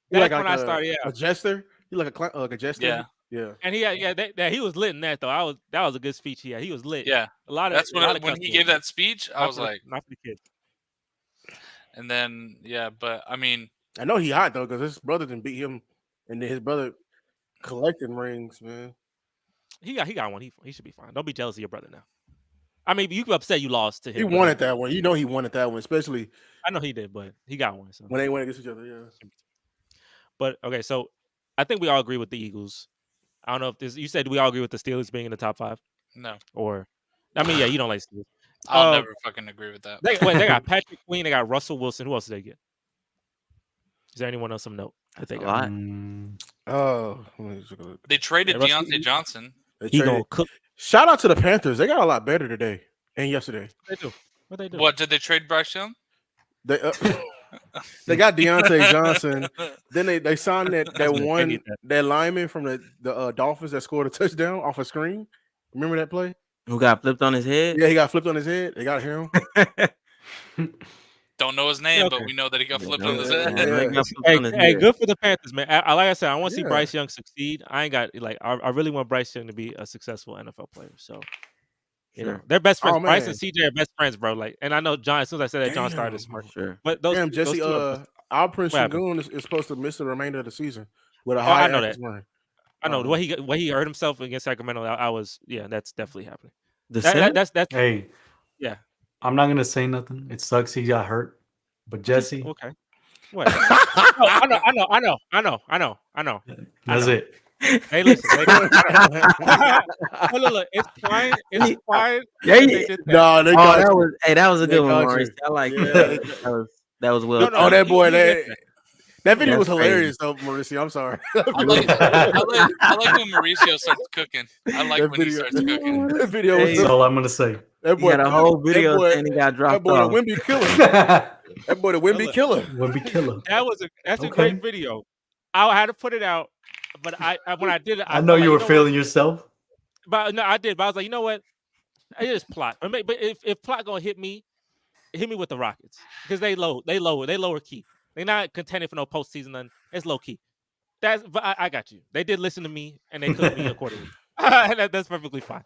when I started. Yeah, a jester. You like a jester. Yeah. And he was lit in that though. That was a good speech he had. He was lit. Yeah, when he gave that speech, I was like, not for the kid. And then but I mean, I know he hot though because his brother didn't beat him, and then his brother collecting rings, man. He got one. He should be fine. Don't be jealous of your brother now. I mean, you could upset you lost to him. He wanted that one. You know he wanted that one, especially. I know he did, but he got one. So. When they went against each other, yeah. But okay, so I think we all agree with the Eagles. I don't know if you said we all agree with the Steelers being in the top 5. No. Or, I mean, you don't like Steelers. I'll never fucking agree with that. They got Patrick Queen. They got Russell Wilson. Who else did they get? Is there anyone else some note that they got? They traded Deontay Johnson. He gonna cook. Shout out to the Panthers. They got a lot better today and yesterday. They do. What they do? What did they trade Bryce Young? They got Deontay Johnson. Then they signed that lineman from the Dolphins that scored a touchdown off a screen. Remember that play? Who got flipped on his head? Yeah, he got flipped on his head. They got him. Don't know his name, but we know that he got flipped on his head. Hey, good for the Panthers, man. Like I said, I want to see Bryce Young succeed. I ain't got I really want Bryce Young to be a successful NFL player. So, you know, they're best friends. Bryce and CJ are best friends, bro. Like, and I know John. As soon as I said that, John started smart. Sure. But those Jesse, our Prince Shagun is supposed to miss the remainder of the season with a high. I know that. I know the way he hurt himself against Sacramento. That's definitely happening. That's hey, yeah. I'm not gonna say nothing. It sucks he got hurt, but Jesse. Okay. What? I know. That's it. Hey, listen. Look, it's fine. It's fine. That was a good one, Maurice. I like that. That was well. No, that boy. That video was hilarious, though, Mauricio. I'm sorry. I like when Mauricio starts cooking. I like when he starts cooking. That video was that's all I'm gonna say. That boy had a whole video and he got dropped off. That boy, a Wimby killer. That boy the Wimby killer. Wimby killer. That's a great video. I had to put it out, but when I did it, I know you were feeling yourself. But no, I did. But I was like, you know what? I just plot. But if plot gonna hit me with the Rockets because they lower key. They're not contending for no postseason. Nothing. It's low key. But I got you. They did listen to me and they cooked me accordingly. That's perfectly fine.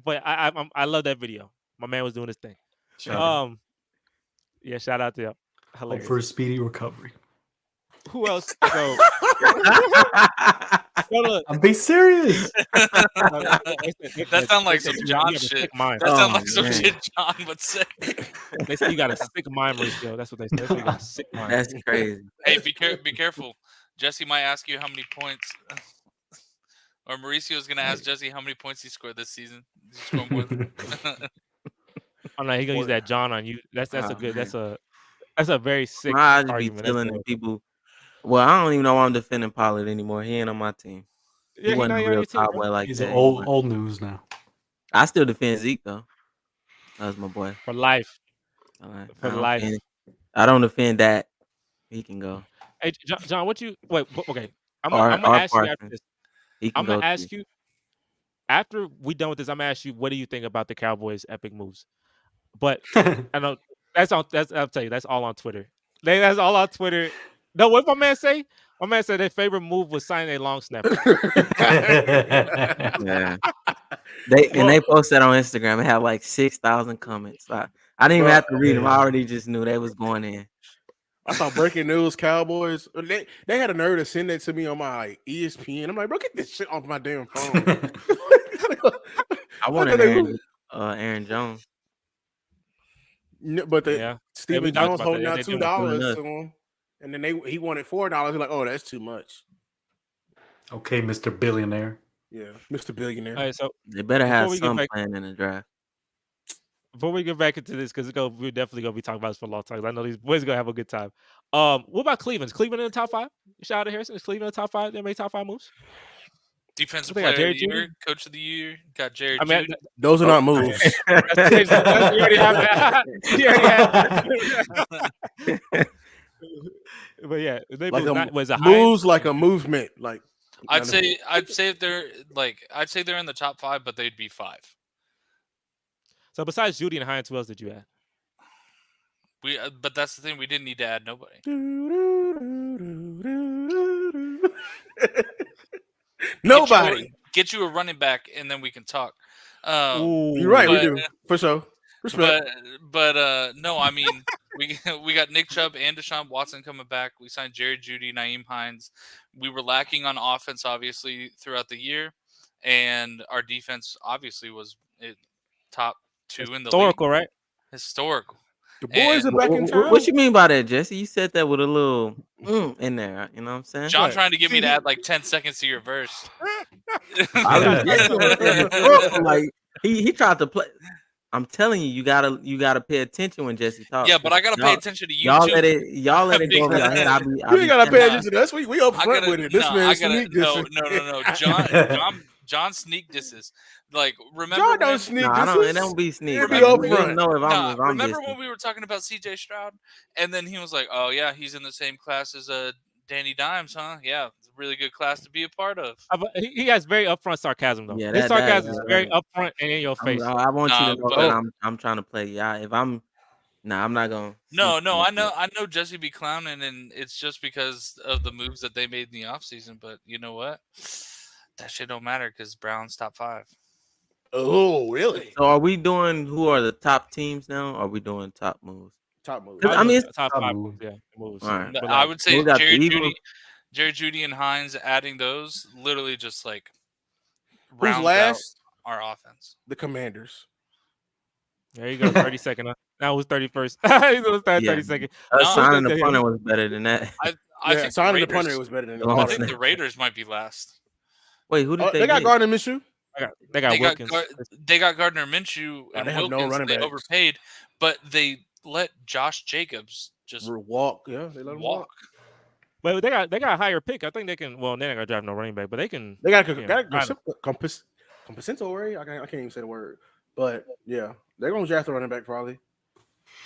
But I love that video. My man was doing his thing. Yeah, shout out to him. Hope for a speedy recovery. Who else? So, I'm being serious. That sounds like some John shit. That sounds like some shit John would say. They say you got a sick mind ratio. That's what they say. You got a sick mind. That's crazy. Hey, be careful. Jesse might ask you how many points, or Mauricio is gonna ask Jesse how many points he scored this season. Oh no, he gonna use that John on you. That's a good. Man. That's a very sick argument. Be people. Well, I don't even know why I'm defending Pollard anymore. He ain't on my team. Yeah, he wasn't a real top boy like He's that. Old news now. I still defend Zeke though. That's my boy for life. For life. I don't defend that. He can go. Hey, John, okay. I'm gonna ask you after this. I'm gonna ask you after we done with this. I'm gonna ask you, what do you think about the Cowboys' epic moves? But I know I'll tell you, that's all on Twitter. That's all on Twitter. No, what my man say? My man said their favorite move was signing a long snapper. Yeah. They posted that on Instagram. It had like 6,000 comments. I didn't even have to read them. I already just knew they was going in. I saw breaking news Cowboys. They had a nerve to send it to me on my ESPN. I'm like, bro, get this shit off my damn phone. I wanted Aaron Jones. No, but Stephen Jones holding out $2 to him. And then he wanted $4. He's like, oh, that's too much. Okay, Mr. Billionaire. Yeah, Mr. Billionaire. All right, so they better have some plan in the draft. Before we get back into this, because we're definitely gonna be talking about this for a long time. I know these boys are gonna have a good time. What about Cleveland? Is Cleveland in the top 5? Shout out to Harrison. Is Cleveland in the top 5? They made top 5 moves. Defensive player of the year, coach of the year, got Jared. Those are not moves. You already have that. But yeah, they moves like a movement. Like I'd say they're in the top 5, but they'd be 5. So besides Judy and Hines, who else did you add? But that's the thing, we didn't need to add nobody. Nobody. Get you a running back, and then we can talk. You're right, we do for sure. Respect. But no, I mean we got Nick Chubb and Deshaun Watson coming back. We signed Jared Judy, Nyheim Hines. We were lacking on offense, obviously, throughout the year, and our defense obviously was top 2 in the league. Historical, right? Historical. The boys are back in town. What you mean by that, Jesse? You said that with a little in there. You know what I'm saying? John trying to get me to add like 10 seconds to your verse. Like he tried to play. I'm telling you, you gotta pay attention when Jesse talks. Yeah, but I gotta pay attention to you. Y'all too. let it go over your head. You ain't gotta pay attention to us. We up front with it. This man sneak No. John sneak disses. Like, remember? John don't sneak disses. It don't be sneak. Remember when we were talking about CJ Stroud, and then he was like, "Oh yeah, he's in the same class as Danny Dimes, huh? Yeah, it's a really good class to be a part of." He has very upfront sarcasm though. Yeah, his sarcasm is very upfront and in your face. I want you to know that I'm trying to play. Yeah, if I'm not gonna. No, I know Jesse be clowning, and it's just because of the moves that they made in the offseason. But you know what? That shit don't matter because Brown's top 5. Oh, really? So are we doing who are the top teams now? Or are we doing top moves? Top moves. I mean, it's top 5 moves. Yeah, moves. All right. I would say Jared Judy and Hines, adding those literally just like rounds out our offense. The Commanders. There you go. 32nd. Now it was 31st. He was 32nd. Signing the punter was better than that. I think signing the punter was better than that. I think the Raiders might be last. Wait, who did they got? Gardner Minshew. They got Wilkins. They got Gardner Minshew and they have Wilkins. No running backs. They overpaid, but they let Josh Jacobs just walk. Yeah, they let him walk. But they got a higher pick. I think they can. Well, they're not gonna draft no running back, but they can. They got compensatory. I can't even say the word, but yeah, they're gonna draft a running back probably.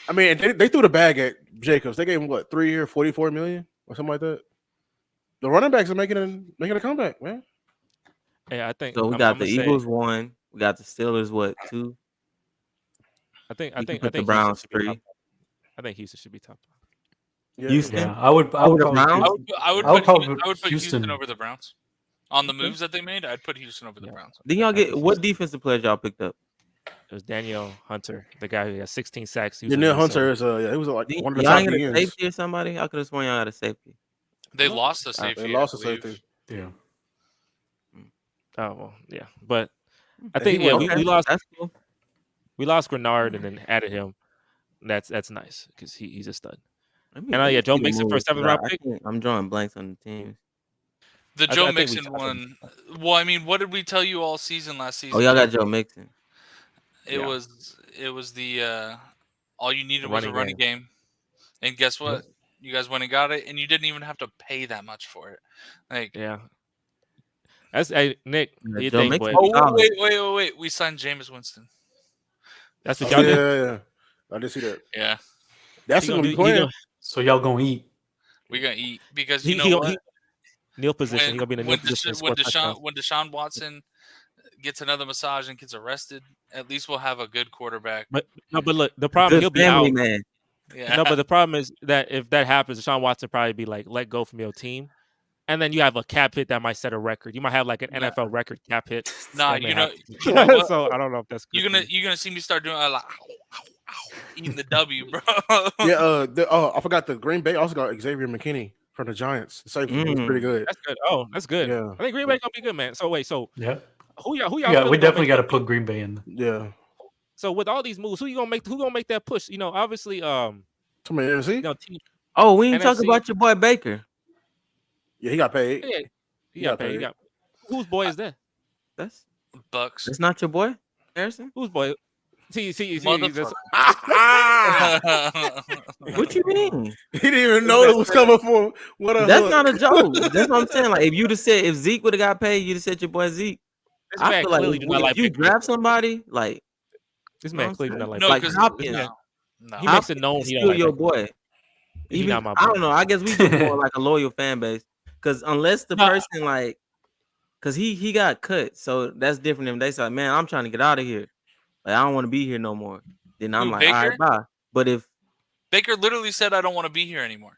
I mean, they threw the bag at Jacobs. They gave him what 3 years, $44 million or something like that. The running backs are making a comeback, man. Yeah, I think so. We got the Eagles 1. We got the Steelers 2. I think the Browns 3. I think Houston should be top. Houston. Yeah, I would probably put Houston over the Browns. On the moves that they made, I'd put Houston over the Browns. Did y'all get what defensive players y'all picked up? It was Daniel Hunter, the guy who got 16 sacks. Daniel Hunter is it was like one of the top ends. Y'all got a safety or somebody? I could have sworn y'all got a safety. They lost a safety. They lost a safety. Yeah. Oh well, yeah, but I think we lost. That's cool. We lost Grenard and then added him. That's nice because he's a stud. And Joe Mixon for a 7th round pick. I'm drawing blanks on the teams. The Joe Mixon one. Well, I mean, what did we tell you all season last season? Oh, y'all got Joe Mixon. It was the all you needed was a running game. And guess what? You guys went and got it, and you didn't even have to pay that much for it. Like that's Nick. You Joe think, Mixon. Wait. We signed Jameis Winston. That's what y'all did. Yeah. I did see that. Yeah. That's gonna be playing. So y'all gonna eat? We gonna eat because you know what? Kneel position. He gonna be in a kneel position. When Deshaun Watson gets another massage and gets arrested, at least we'll have a good quarterback. But look, the problem he'll be out. Man. Yeah. No, but the problem is that if that happens, Deshaun Watson probably be like, let go from your team. And then you have a cap hit that might set a record. You might have like an NFL record cap hit. Nah, you know what? So I don't know if that's good. You're gonna see me start doing like eating the W, bro. Yeah, I forgot the Green Bay also got Xavier McKinney from the Giants. The safety was pretty good. That's good. Oh, that's good. Yeah. I think Green Bay gonna be good, man. So wait, who y'all? Yeah, we definitely got to put Green Bay in. Yeah. So with all these moves, who gonna make that push? You know, obviously, somebody NFC. We ain't talking about your boy Baker. Yeah, he got paid. Yeah, he got paid. Whose boy is that? That's Bucks. That's not your boy, Harrison. Whose boy? See. What you mean? He didn't even know it was coming for him. That's not a joke. That's what I'm saying. Like if Zeke would have got paid, you'd have said your boy Zeke. I feel like if you grab somebody, like this man clearly not like Hopkins. No. He makes it known he's still your boy. Even I don't know. I guess we just more like a loyal fan base. Because unless the person because he got cut, so that's different than they say, man, I'm trying to get out of here. Like I don't want to be here no more. Then I'm like, Baker? All right, bye. But if Baker literally said, I don't want to be here anymore.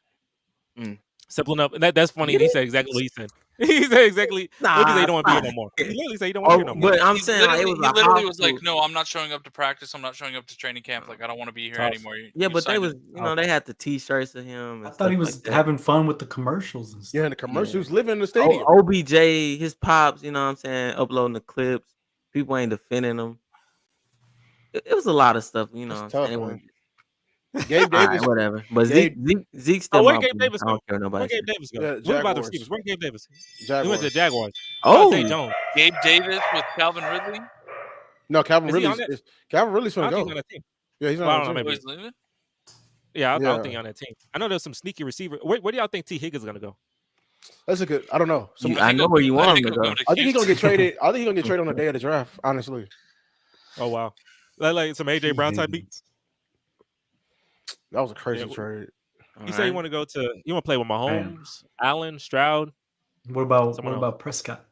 Simple enough. That's funny. He said exactly what he said. He said exactly. What did he say? He don't want to be here no more. He literally said he don't want to be here no more. But I'm saying he literally was like, no, I'm not showing up to practice. I'm not showing up to training camp. Like I don't want to be here anymore. But they was, they had the T-shirts of him. I thought he was having fun with the commercials and stuff. Yeah, the commercials living in the stadium. OBJ, his pops, you know what I'm saying, uploading the clips. People ain't defending him. It was a lot of stuff, you know. Tough, Gabe Davis, whatever. But Zeke still. Where Gabe Davis go? I don't care nobody. Where Gabe Davis go? What about the receivers? Where Gabe Davis? He went to the Jaguars. Oh, Gabe Davis with Calvin Ridley. No, Calvin Ridley's going to go. Yeah, he's on the team. He's leaving. Yeah, I don't think he's on that team. I know there's some sneaky receiver. Where do y'all think T Higgins is going to go? That's a good. I don't know. I know where you want him to go. I think he's going to get traded. I think he's going to get traded on the day of the draft. Honestly. Oh wow, like some AJ Brown type beats. That was a crazy trade. You say you want to play with Mahomes, Allen, Stroud. What about Prescott?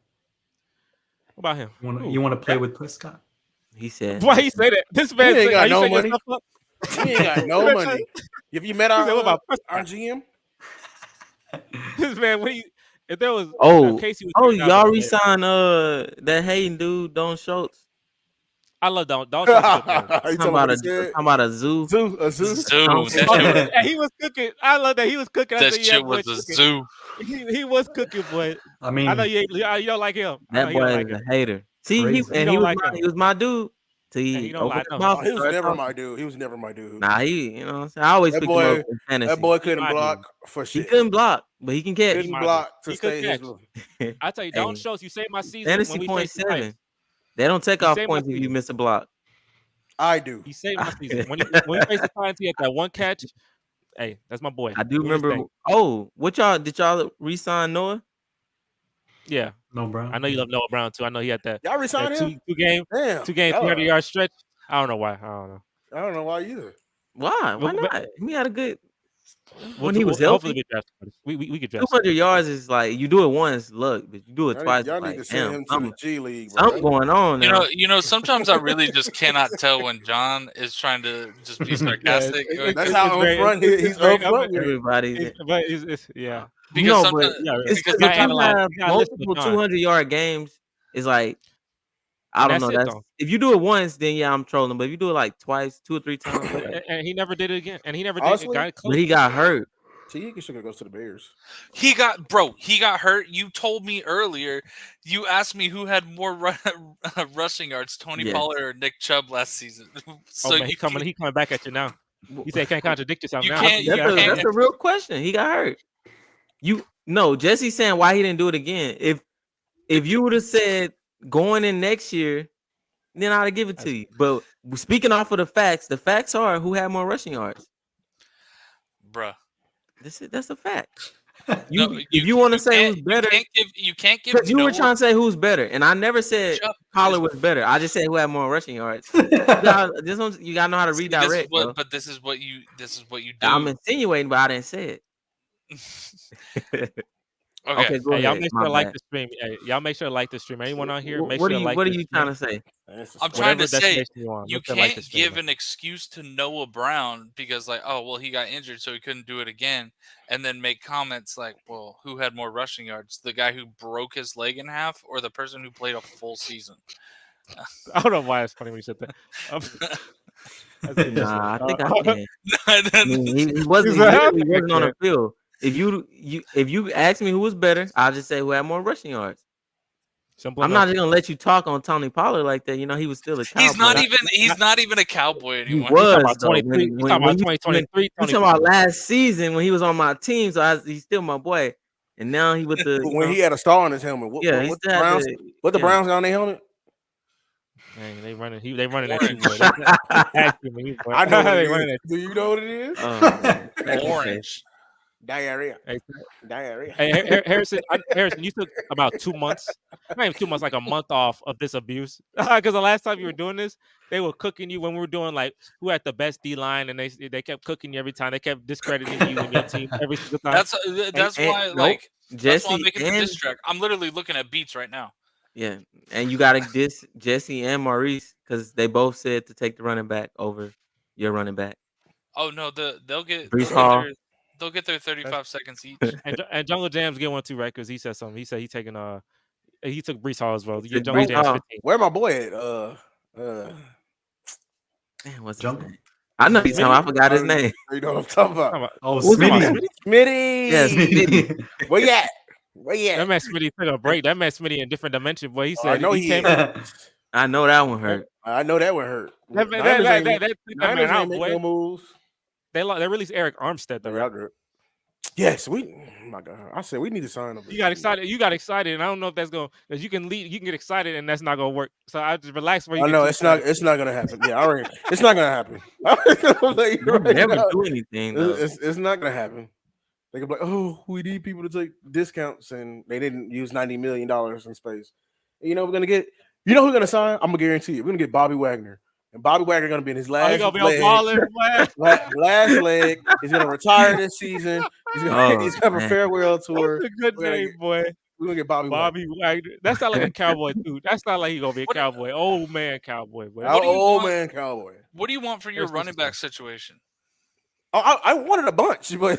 What about him? You want to play with Prescott? He said. Why he say that? This man ain't got no money. He ain't got no money. If you met our GM, this man, if there was Casey y'all resign that Hayden dude, Don Schultz. I love Don. Don Talking about a zoo. A zoo. He was cooking. I love that he was cooking. That shit was a zoo. He was cooking, but I mean, I know you don't like him. That boy is a hater. See, he was my dude. He was never my dude. He was never my dude. Nah, you know what I'm saying? I always pick him up in fantasy. That boy couldn't block for shit. He couldn't block, but he can catch. Couldn't block to stay. I tell you, Don Schultz, you saved my season. Fantasy .7. They don't take off points if you miss a block. I do. He saved my season. When he faced the Giants, he had that one catch. Hey, that's my boy. I do remember. Did y'all re-sign Noah? Yeah. No, Brown. I know you love Noah Brown too. I know he had that. Y'all re-signed him? Two game, 300-yard stretch. I don't know why. I don't know why either. Why? Why not? He had a good When he was healthy, hopefully we could draft 200 yards is like you do it once, look, but you do it twice. Y'all need to send him to the G League. Bro. Something going on now. Sometimes I really just cannot tell when John is trying to just be sarcastic. That's how upfront he's upfront with everybody. But it's yeah. Because because you have multiple 200-yard games. It's like I don't know. If you do it once, then I'm trolling. But if you do it like twice, 2 or 3 times, and he never did it again, and he never did it. But he got hurt. He should go to the Bears. He got hurt. You told me earlier. You asked me who had more rushing yards, Tony Pollard or Nick Chubb last season. So he coming back at you now. You say can't contradict yourself now. That's a real question. He got hurt. Jesse's saying why he didn't do it again. If you would have said going in next year, then I'd give it to you. But speaking off of the facts are who had more rushing yards. Bruh. That's a fact. If you want to say who's better, you can't give. Because you were trying to say who's better, and I never said Pollard was better. I just said who had more rushing yards. You gotta know how to redirect. But this is what you do. I'm insinuating, but I didn't say it. Okay, go ahead. Y'all make sure to like the stream. Y'all make sure to like the stream. Anyone on here, make sure to like. What are you trying to say? I'm trying to say you can't give an excuse to Noah Brown because, he got injured, so he couldn't do it again, and then make comments like, "Well, who had more rushing yards? The guy who broke his leg in half, or the person who played a full season?" I don't know why it's funny when you said that. I think I can. He wasn't on the field. If you ask me who was better, I'll just say who had more rushing yards. I'm not just gonna let you talk on Tony Pollard like that. He was still a Cowboy. He's not even a Cowboy anymore. He was. He's talking about 2023. He's talking about last season when he was on my team, so he's still my boy. And now he with the when he had a star on his helmet. What the Browns got on their helmet? Man, they running that shit. I know they running that. Do you know what it is? Orange. Diarrhea. Hey, Harrison, you took about 2 months, not even 2 months, like a month off of this abuse. Because the last time you were doing this, they were cooking you when we were doing like who had the best D line, and they kept cooking you every time. They kept discrediting you and your team every single time. That's why Jesse I'm making the diss track. I'm literally looking at beats right now. Yeah, and you gotta diss Jesse and Maurice because they both said to take the running back over your running back. Oh no, they'll get Brees Hall. They'll get their 35 seconds each. And Jungle Jams get one too, right? Because he said something. He said he took Brees Hall as well. Jungle Jams 15. Where my boy at? Man, what's Jungle? I know he's talking. I forgot his name. You know what I'm talking about? Oh, Smitty. Yes, Smitty. Where you at? That man Smitty took a break. That man Smitty in different dimension. Boy, he said he came. I know that one hurt. I know that one hurt. That man out, boy. Moves. They released Eric Armstead though. Right? Yes, oh my God. I said we need to sign him. You got excited, and I don't know if that's going because you can get excited and that's not gonna work. So I just relax where you. I know it's not gonna happen. Yeah, it's not gonna happen. Never do anything. It's not gonna happen. They can be like, oh, we need people to take discounts, and they didn't use $90 million in space. And we're gonna get. You know who's gonna sign? I'm gonna guarantee you. We're gonna get Bobby Wagner. And Bobby Wagner going to be in his last last leg. He's going to retire this season. He's going to have a farewell tour. That's a good name, boy. We're going to get Bobby Wagner. That's not like a cowboy, dude. That's not like he's going to be a cowboy. Old man cowboy. Boy. Man cowboy. What do you want for your running back situation? Oh, I wanted a bunch, but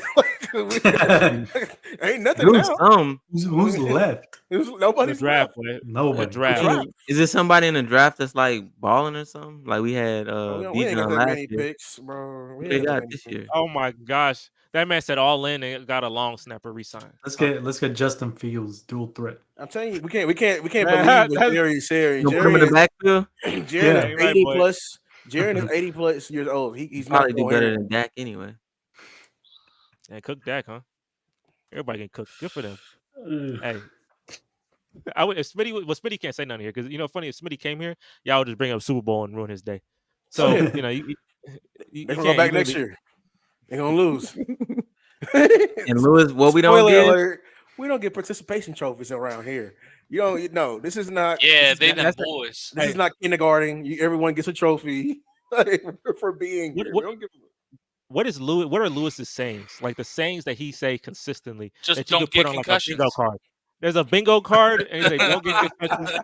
ain't nothing now. Who's left? Nobody's draft. Nobody. Draft. Is there somebody in the draft that's like balling or something? Like we had we ain't got that many picks, bro. They got this year. Oh my gosh. That man said all in and got a long snapper re-signed. Let's get Justin Fields dual threat. I'm telling you, we can't believe what Jerry said. You'll come in the backfield. Jerry is 80 plus. Jaron is 80 plus years old. He's probably do better than Dak anyway. And cook Dak, huh? Everybody can cook. Good for them. Hey, if Smitty can't say nothing here because funny if Smitty came here, y'all would just bring up Super Bowl and ruin his day. So they're gonna go back next year. They're gonna lose. And Lewis, what we don't get. Alert, we don't get participation trophies around here. No, this is not. Yeah, they them boys. This is not kindergarten. Everyone gets a trophy for being here. what is Lewis? What are Lewis's sayings? Like the sayings that he say consistently Just that you don't could put get on like a bingo concussions. card. There's a bingo card, and he's like, "Don't get concussions."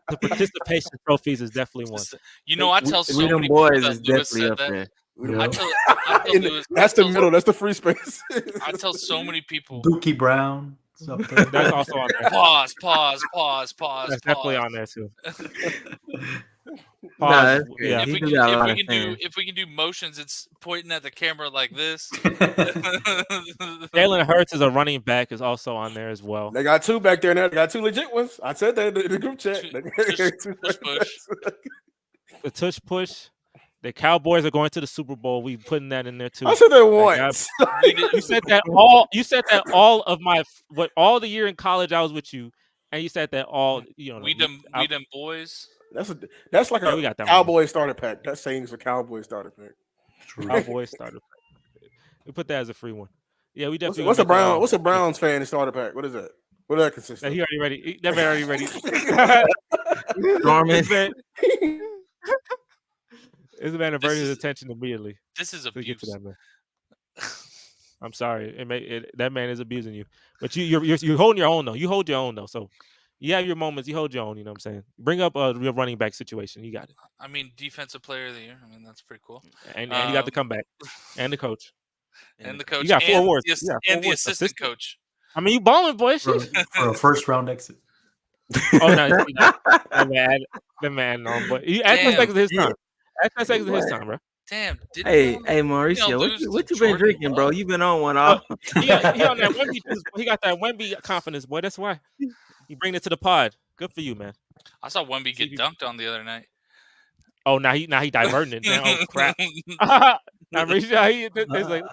The participation trophies is definitely one. You know, I tell so many boys people is that Lewis definitely said up that. there. I tell Lewis, that's the middle. That's the free space. I tell so many people. Dookie Brown. That's also on there. Pause. That's definitely on there too. Nah, yeah. If we can do motions, it's pointing at the camera like this. Jalen Hurts is a running back is also on there as well. They got two back there now. They got two legit ones. I said that in the group chat. The tush push. The Cowboys are going to the Super Bowl. We putting that in there too. I said that once. You said that all of all the year in college I was with you, and you said that all we them boys. That's like a Cowboy starter pack. That saying's a Cowboy starter pack. Cowboy starter pack. We put that as a free one. Yeah, we definitely. What's a Browns fan starter pack? What is that? What does that consist of? He already ready. That man already ready. This man averted his attention immediately. This is abuse. To that man. I'm sorry. That man is abusing you. But you're holding your own though. You hold your own though. So you have your moments. You hold your own. You know what I'm saying? Bring up a real running back situation. You got it. I mean, defensive player of the year. I mean, that's pretty cool. And you got the comeback and the coach. And the coach. You got 4 awards. And the assistant coach. I mean, you balling, boy. For a first round exit. Oh no, that man, no, but he asked seconds of his time. Ask seconds of his time, bro. Damn. Hey, Mauricio, what you been drinking, bro? You been on one off. He on that Wemby. He got that Wemby confidence, boy. That's why he bring it to the pod. Good for you, man. I saw Wemby get dunked on the other night. Oh, now he diverting it. Oh crap! It's like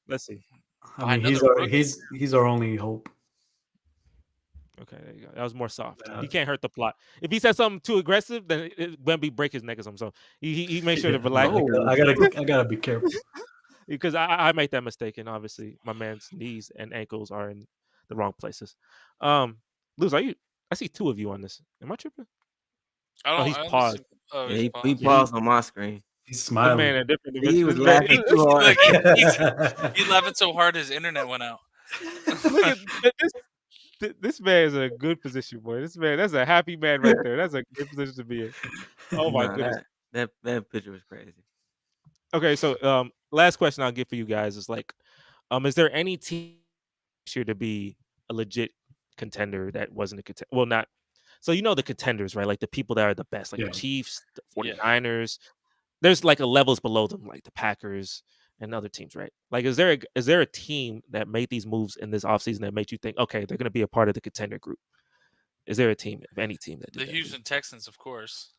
let's see. I mean, he's our only hope. Okay, there you go. That was more soft. He can't hurt the plot. If he said something too aggressive, then Wemby break his neck or something. So he made sure to relax. I gotta be careful because I made that mistake, and obviously my man's knees and ankles are in the wrong places. Luz, I see 2 of you on this. Am I tripping? He's paused. He paused on my screen. He's smiling. Man, he was laughing too hard. He's laughing so hard his internet went out. Look at this man is in a good position, boy. That's a happy man right there. That's a good position to be in. Oh my goodness. That picture was crazy. Okay, so last question I'll get for you guys is like, is there any team here to be a legit contender that wasn't a contender? Well, not. So the contenders, right? Like the people that are the best, like the Chiefs, the 49ers. There's like a levels below them, like the Packers and other teams, right? Like, is there a team that made these moves in this offseason that made you think, okay, they're going to be a part of the contender group? Is there a team, any team that did the Houston Texans, of course?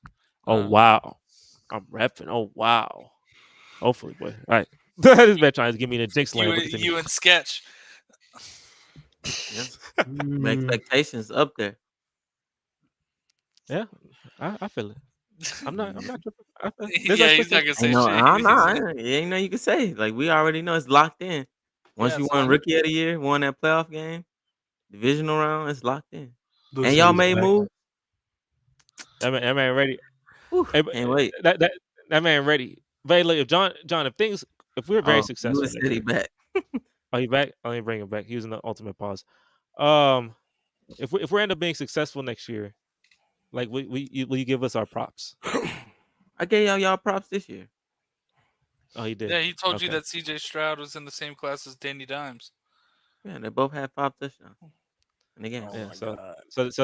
Oh wow, I'm repping. Oh wow, hopefully, boy. All right, this man trying to give me the jinx land. You and Sketch. Expectations up there. Yeah, I feel it. I'm not tripping. He's not gonna say shit. Ain't nothing you can say. Like, we already know it's locked in. Once you won Rookie of the Year, won that playoff game, divisional round, it's locked in. And y'all made moves. That man ready. Hey, can't wait. That man ready. But look, if John, if we're very successful, he back. Oh, he back. Let me bring him back. He was in the ultimate pause. If we end up being successful next year, like, will you give us our props? I gave y'all props this year. Oh, he did. Yeah, he told you that C.J. Stroud was in the same class as Danny Dimes. Yeah, they both had 5 touchdowns in the game. So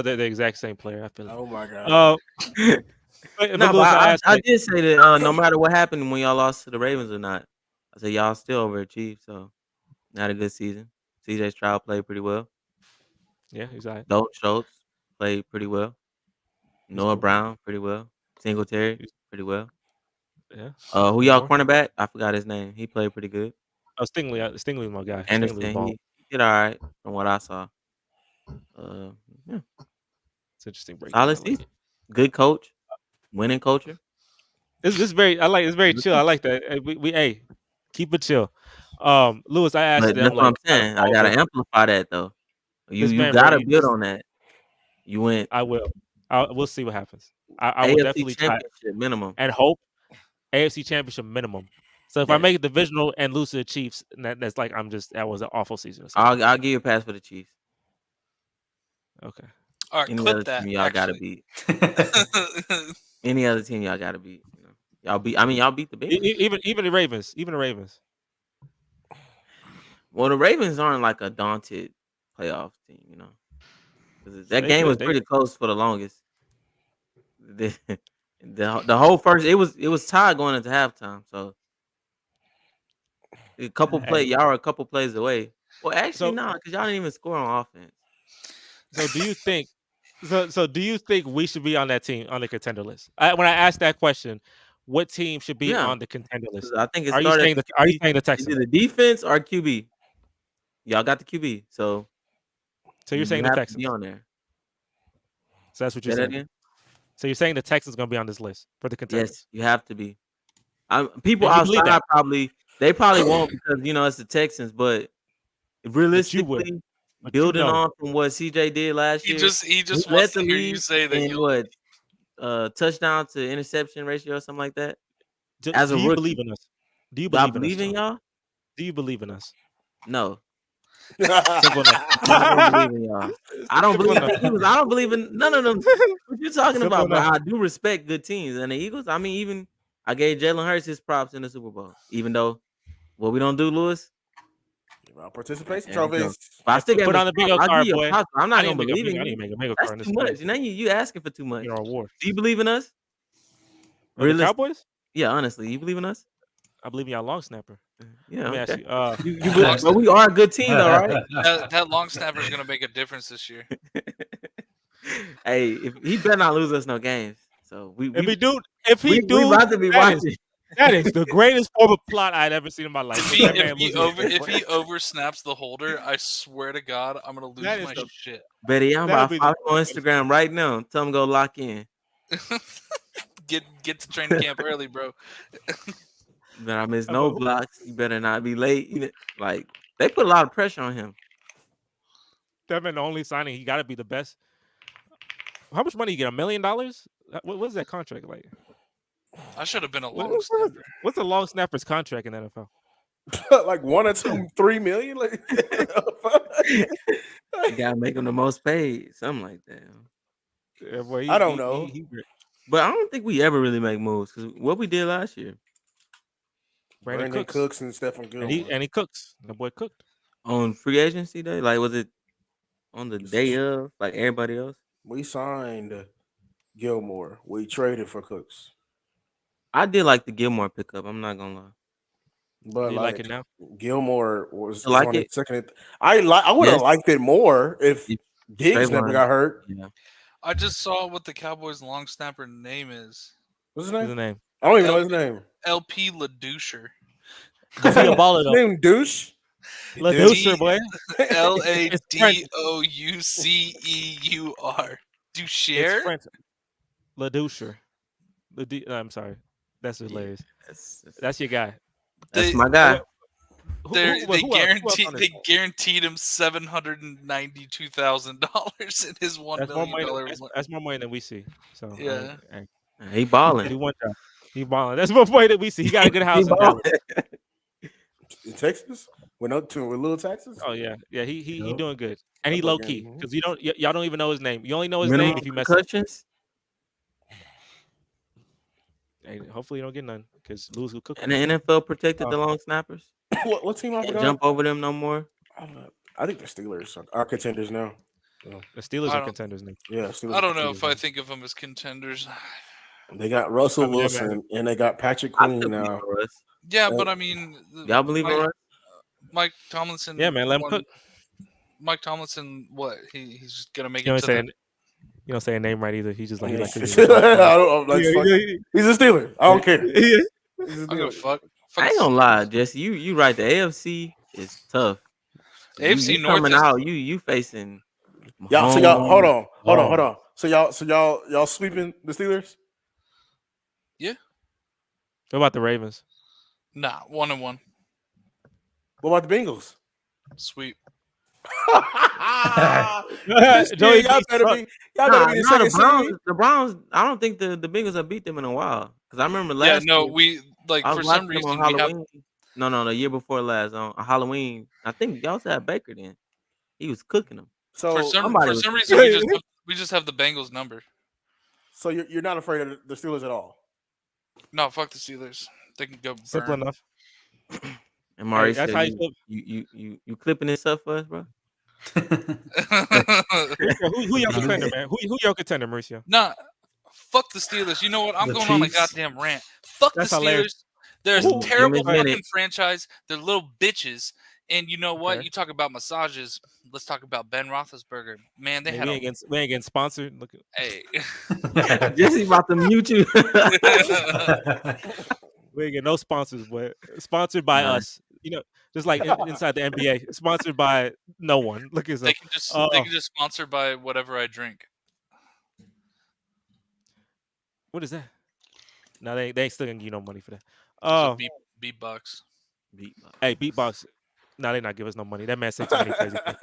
they're the exact same player. I feel like. Oh my god. I did say that no matter what happened when y'all lost to the Ravens or not, I said y'all still overachieved. So not a good season. C.J. Stroud played pretty well. Yeah, exactly. Dalton Schultz played pretty well. Noah Brown pretty well. Singletary pretty well. Yeah. Who y'all cornerback? I forgot his name. He played pretty good. Oh, Stingley, my guy. Anderson, he did all right from what I saw. Yeah. It's interesting. Solid season. Good coach. Winning culture. It's very. I like. It's very chill. I like that. We keep it chill. Lewis, I asked. That's what I'm saying. I gotta amplify that though. You gotta build on that. You went. I will. We'll see what happens. I will definitely try minimum and hope. AFC Championship minimum. So if I make it divisional and lose to the Chiefs, that's like that was an awful season. I'll give you a pass for the Chiefs. Okay. All right, clip that. Team y'all gotta beat. Any other team y'all gotta beat. You know? Y'all beat the Bengals. Even the Ravens. Even the Ravens. Well, the Ravens aren't like a daunted playoff team, you know. That game was pretty close for the longest. The whole first it was tied going into halftime. So a couple y'all are a couple plays away. Well, actually, no, because y'all didn't even score on offense. So do you think? So do you think we should be on that team on the contender list? When I asked that question, what team should be on the contender list? I think are you saying the Texans? Either the defense or QB. Y'all got the QB, so you're saying the Texans be on there. So that's what you're saying. So you're saying the Texans going to be on this list for the contenders? Yes, you have to be. People outside probably won't because it's the Texans, but realistically, building on from what CJ did last year, he just wants to hear you say that. Touchdown to interception ratio or something like that. Do you believe in us? Do you believe in y'all? Do you believe in us? No. Simple enough. I don't believe in y'all. I don't believe in the Eagles. I don't believe in none of them. What you talking about? But I do respect good teams. And the Eagles, I mean, even I gave Jalen Hurts his props in the Super Bowl. Even though what we don't do, Lewis. Participation trophies. I still put on the bingo card, boy. I'm not gonna believe in you. I need to make a bingo card. That's too much. Now you asking for too much. Your award. Do you believe in us? The Cowboys? Yeah, honestly, you believe in us? I believe in y'all long snapper. Yeah, let me ask you. But we are a good team, though, right? That long snapper is gonna make a difference this year. Hey, if he better not lose us no games. So if he do, we about to be watching. That is the greatest form of plot I'd ever seen in my life. If he over snaps the holder, I swear to God, I'm gonna lose my shit. Betty, I'm about to follow on Instagram right now. Tell him go lock in. Get to training camp early, bro. Better not miss no blocks. You better not be late. Like they put a lot of pressure on him. That man, the only signing, he got to be the best. How much money you get? $1 million? What's that contract like? I should have been a long snapper. What's a long snapper's contract in the NFL? Like 1 or 2, 3 million. Like, you gotta make him the most paid, something like that. Yeah, boy, I don't know, but I don't think we ever really make moves because what we did last year. Brandon Cooks and Stephen Gilmore. And he cooks. The boy cooked on free agency day. Like, was it on the day of like everybody else? We signed Gilmore. We traded for Cooks. I did like the Gilmore pickup. I'm not gonna lie. But you like it now? Gilmore was like on it? Second. I would have liked it more if Diggs never got hurt. Yeah. I just saw what the Cowboys long snapper name is. What's his name? I don't even know his name. LP LaDoucher. Is he a baller though? Name Douche. LaDoucher, boy. LADOUCEUR. Doucher. LaDoucher. I'm sorry. That's hilarious. That's your guy. That's my guy. They guaranteed him $792,000 in his $1 million. That's more money than we see. So yeah, he balling. He balling. That's more money than we see. He got a good house in Dallas. In Texas, with little Texas. Oh yeah. He doing good, and he low key because y'all don't even know his name. You only know his name if you mess up. Hey, hopefully you don't get none because Lewis will cook. And the NFL protected the long snappers. What team I forgot? Jump over them no more. I think the Steelers are contenders now. Yeah. The Steelers are contenders now. Yeah, Steelers I don't know if I think of them as contenders. They got Russell Wilson and they got Patrick Queen now. Yeah, but I mean, y'all believe in Russ? Mike Tomlinson. Yeah, man, let him cook. Mike Tomlinson, what? He's gonna make you it. You don't say a name right either. He's just like he's a Steeler. I don't care. I'm gonna fuck. I ain't gonna lie, Jesse. You right. The AFC is tough. AFC North coming out. You facing. Y'all. So y'all. Hold on. So y'all sweeping the Steelers? Yeah. What about the Ravens? Nah, 1-1. What about the Bengals? Sweep. Joey, y'all better be the second the Browns. I don't think the Bengals have beat them in a while because I remember last. Yeah, no, year, like for some reason on Halloween. No, the year before last on Halloween. I think y'all had Baker then. He was cooking them. So for some reason we just have the Bengals number. So you're not afraid of the Steelers at all? No, fuck the Steelers. They can go burn. Simple enough. And Maurice, that's how you clipping this up for us, bro? Who your contender, man? Who your contender, Mauricio? Nah, fuck the Steelers. You know what? I'm going on a goddamn rant. Fuck the Steelers. Hilarious. They're a terrible fucking franchise. They're little bitches. And you know what? You talk about massages. Let's talk about Ben Roethlisberger. Man, we ain't getting sponsored. Look, hey, Jesse about to mute you. We ain't get no sponsors, but sponsored by us. You know, just like inside the NBA, sponsored by no one. Look at they can just sponsor by whatever I drink. What is that? No, they ain't still gonna give you no money for that. Oh, beatbox. Hey, beatbox. No, they not give us no money. That man said too many crazy things.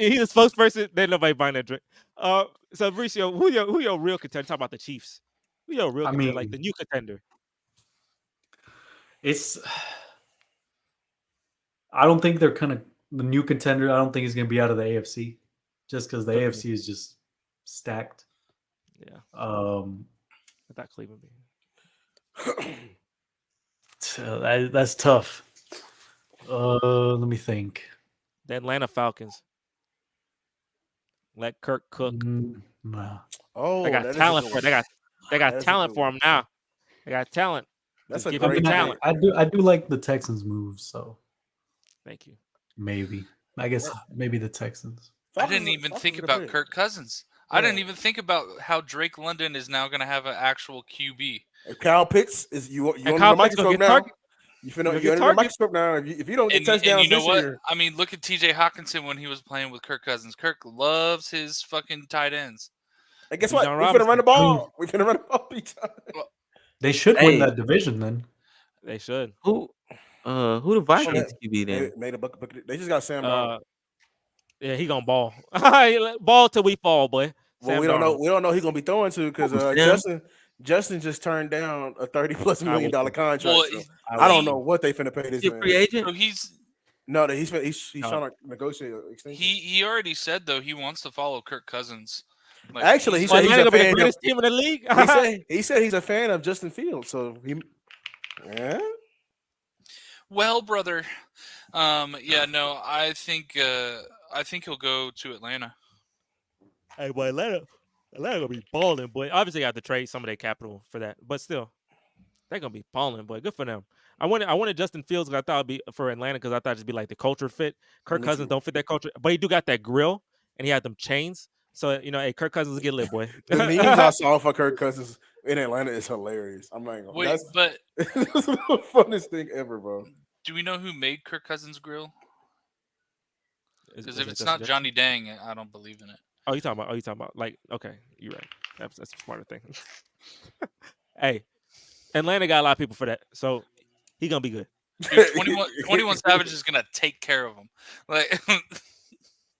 He's the spokesperson. They nobody buying that drink. So Mauricio, who your real contender? Talk about the Chiefs. Who your real contender? Like the new contender. I don't think they're kind of the new contender. I don't think he's going to be out of the AFC, just because the AFC is just stacked. Yeah. I thought Cleveland. That's tough. Let me think. The Atlanta Falcons. Let Kirk cook. Nah. Oh, they got talent for it. They got talent for him now. They got talent. That's a great talent. I do like the Texans move, so thank you. Maybe. I guess maybe the Texans. I didn't even think about Kirk Cousins. Yeah. I didn't even think about how Drake London is now going to have an actual QB. Kyle Pitts is you on the microscope now. You're under the microscope now. If you don't get touchdowns you know this what? year. I mean, look at TJ Hawkinson when he was playing with Kirk Cousins. Kirk loves his fucking tight ends. And guess what? We're going to run the ball. We're going to run the ball each time. They should win that division then. They should. Who the Vikings QB then? Made a bucket. They just got Sam Darnold. Yeah, he gonna ball. Ball till we fall, boy. Well, Sam we don't know. We don't know he's gonna be throwing to because Justin just turned down a $30+ million contract. Well, so I don't know what they finna pay this man. Free agent? So he's trying to negotiate an extension. He already said though he wants to follow Kirk Cousins. Like, actually, he said he's a fan of the team in the league. he said he's a fan of Justin Fields. So yeah. Well, brother, I think he'll go to Atlanta. Hey, boy, Atlanta gonna be balling, boy. Obviously, they have to trade some of their capital for that, but still, they're gonna be balling, boy. Good for them. I wanted Justin Fields because I thought it'd be for Atlanta because I thought it'd be like the culture fit. Kirk Cousins don't fit that culture, but he do got that grill and he had them chains. So hey, Kirk Cousins will get lit, boy. The memes I saw for Kirk Cousins in Atlanta is hilarious. I'm not gonna. That's the funniest thing ever, bro. Do we know who made Kirk Cousins' grill? Because if it's not Johnny Dang, I don't believe in it. Oh, you talking about like, okay, you're right. That's a smarter thing. Hey, Atlanta got a lot of people for that, so he gonna be good. Dude, 21 Savage is gonna take care of him. Like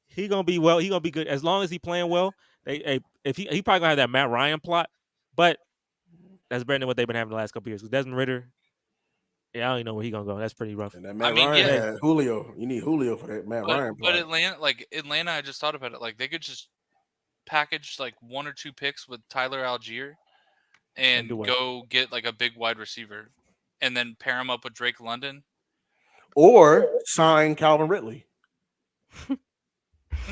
he gonna be well. He gonna be good as long as he playing well. If he probably gonna have that Matt Ryan plot, but that's better than what they've been having the last couple years. Because Desmond Ridder. Yeah, I don't even know where he's gonna go. That's pretty rough. And that Matt Ryan had Julio. You need Julio for that Matt Ryan. But Atlanta, I just thought about it. Like they could just package like 1 or 2 picks with Tyler Algier and go get like a big wide receiver, and then pair him up with Drake London, or sign Calvin Ridley.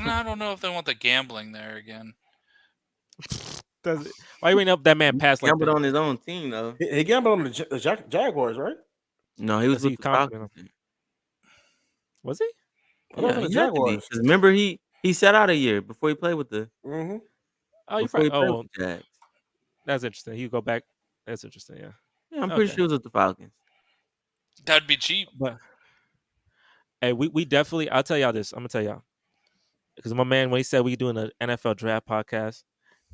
I don't know if they want the gambling there again. Does it? Why you ain't up that man pass like gambled on his own team though? He gambled on the Jaguars, right? No, he was with the Falcons. Was he? Yeah, the Jaguars. Remember, he sat out a year before he played with the. Mm-hmm. Oh, you probably. That's interesting. You go back. That's interesting. Yeah. Yeah, I'm pretty sure it was with the Falcons. That'd be cheap. But hey, we definitely. I'll tell y'all this. I'm gonna tell y'all because my man when he said we doing an NFL draft podcast,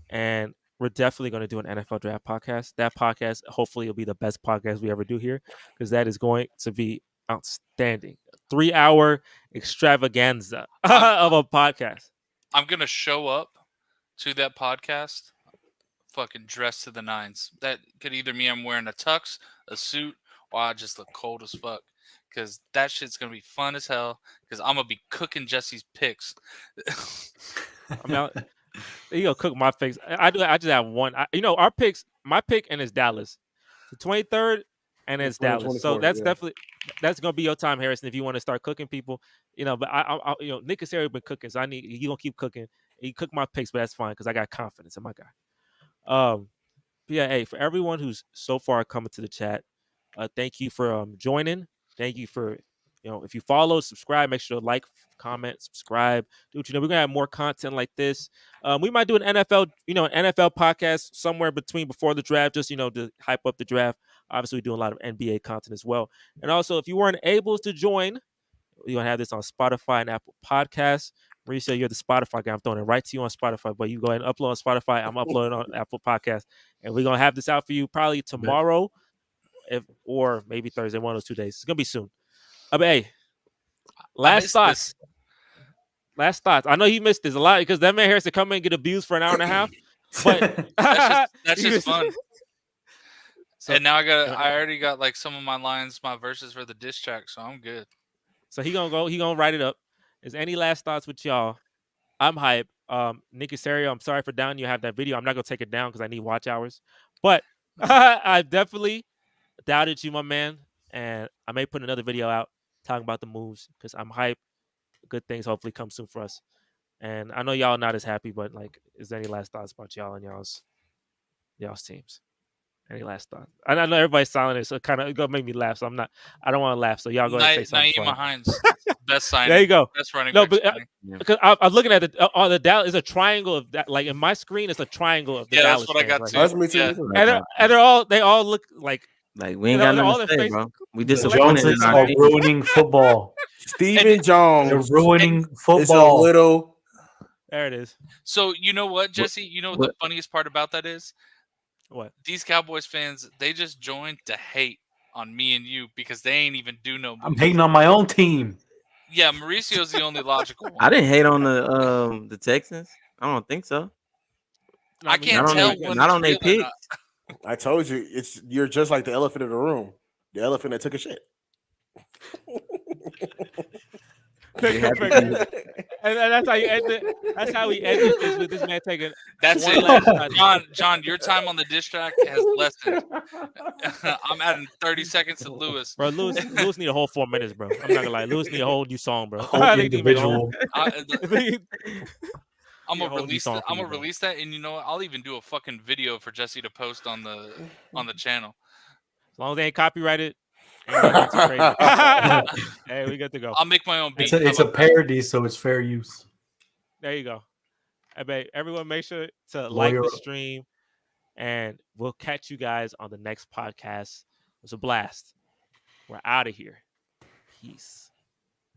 and we're definitely going to do an NFL draft podcast. That podcast, hopefully, will be the best podcast we ever do here because that is going to be outstanding. 3-hour extravaganza of a podcast. I'm going to show up to that podcast fucking dressed to the nines. That could either mean I'm wearing a tux, a suit, or I just look cold as fuck. Because that shit's gonna be fun as hell. Because I'm gonna be cooking Jesse's picks. I mean, you gonna cook my picks. I just have one. Our picks. My pick and it's Dallas, the 23rd, and it's Dallas. So that's definitely gonna be your time, Harrison. If you want to start cooking people, But I Nick Casario been cooking, so you gonna keep cooking. He cook my picks, but that's fine because I got confidence in my guy. Yeah, hey, for everyone who's so far coming to the chat, thank you for joining. Thank you for, if you follow, subscribe, make sure to like, comment, subscribe. Do what you know. We're gonna have more content like this. We might do an NFL, an NFL podcast somewhere between before the draft, just to hype up the draft. Obviously, we do a lot of NBA content as well. And also, if you weren't able to join, you're gonna have this on Spotify and Apple Podcasts. Mauricio, you're the Spotify guy. I'm throwing it right to you on Spotify, but you go ahead and upload on Spotify. I'm uploading on Apple Podcasts, and we're gonna have this out for you probably tomorrow, or maybe Thursday, one of those 2 days. It's gonna be soon. But hey, last thoughts. Last thoughts. I know you missed this a lot because that man Harrison come in and get abused for an hour and a half, but that's just fun. So, and now I already got like some of my lines, my verses for the diss track, so I'm good. So he gonna write it up. Is any last thoughts with y'all? I'm hype. Nick Casario, I'm sorry for down you. I have that video. I'm not gonna take it down because I need watch hours. But I definitely doubted you, my man. And I may put another video out talking about the moves because I'm hype. Good things hopefully come soon for us. And I know y'all not as happy, but is there any last thoughts about y'all and y'all's teams? Any last thoughts? I know everybody's silent, so kind of gonna make me laugh. So I don't want to laugh. So y'all go ahead and say something. Naeem Hines, best signing. There you go. Best running. No, but because I was looking at the Dallas is a triangle of that. Like in my screen, it's a triangle of the Dallas. Yeah, that's what I got too. That's me too. Yeah. And they all look like we ain't got nothing to say, bro. We disappointed. Joneses are ruining football. Steven Jones, they're ruining football. It's a little. There it is. So you know what, Jesse? You know what the funniest part about that is? What? These Cowboys fans, they just joined to hate on me and you because they ain't even do no moves. I'm hating on my own team. Yeah, Mauricio's the only logical one. I didn't hate on the Texans. I don't think so. I can't tell when not on their picks. I told you, you're just like the elephant in the room. The elephant that took a shit. And that's how you end it. That's how we ended this with this man taking. That's it, John. Your time on the diss track has lessened. I'm adding 30 seconds to Lewis. Bro, Lewis need a whole 4 minutes, bro. I'm not gonna lie. Lewis need a whole new song, bro. Individual. I'm gonna release that, and you know what? I'll even do a fucking video for Jesse to post on the channel. As long as they ain't copyrighted. Hey, we good to go. I'll make my own beat. It's a parody, so it's fair use. There you go. Everyone make sure to like the stream, and we'll catch you guys on the next podcast. It was a blast. We're out of here. Peace.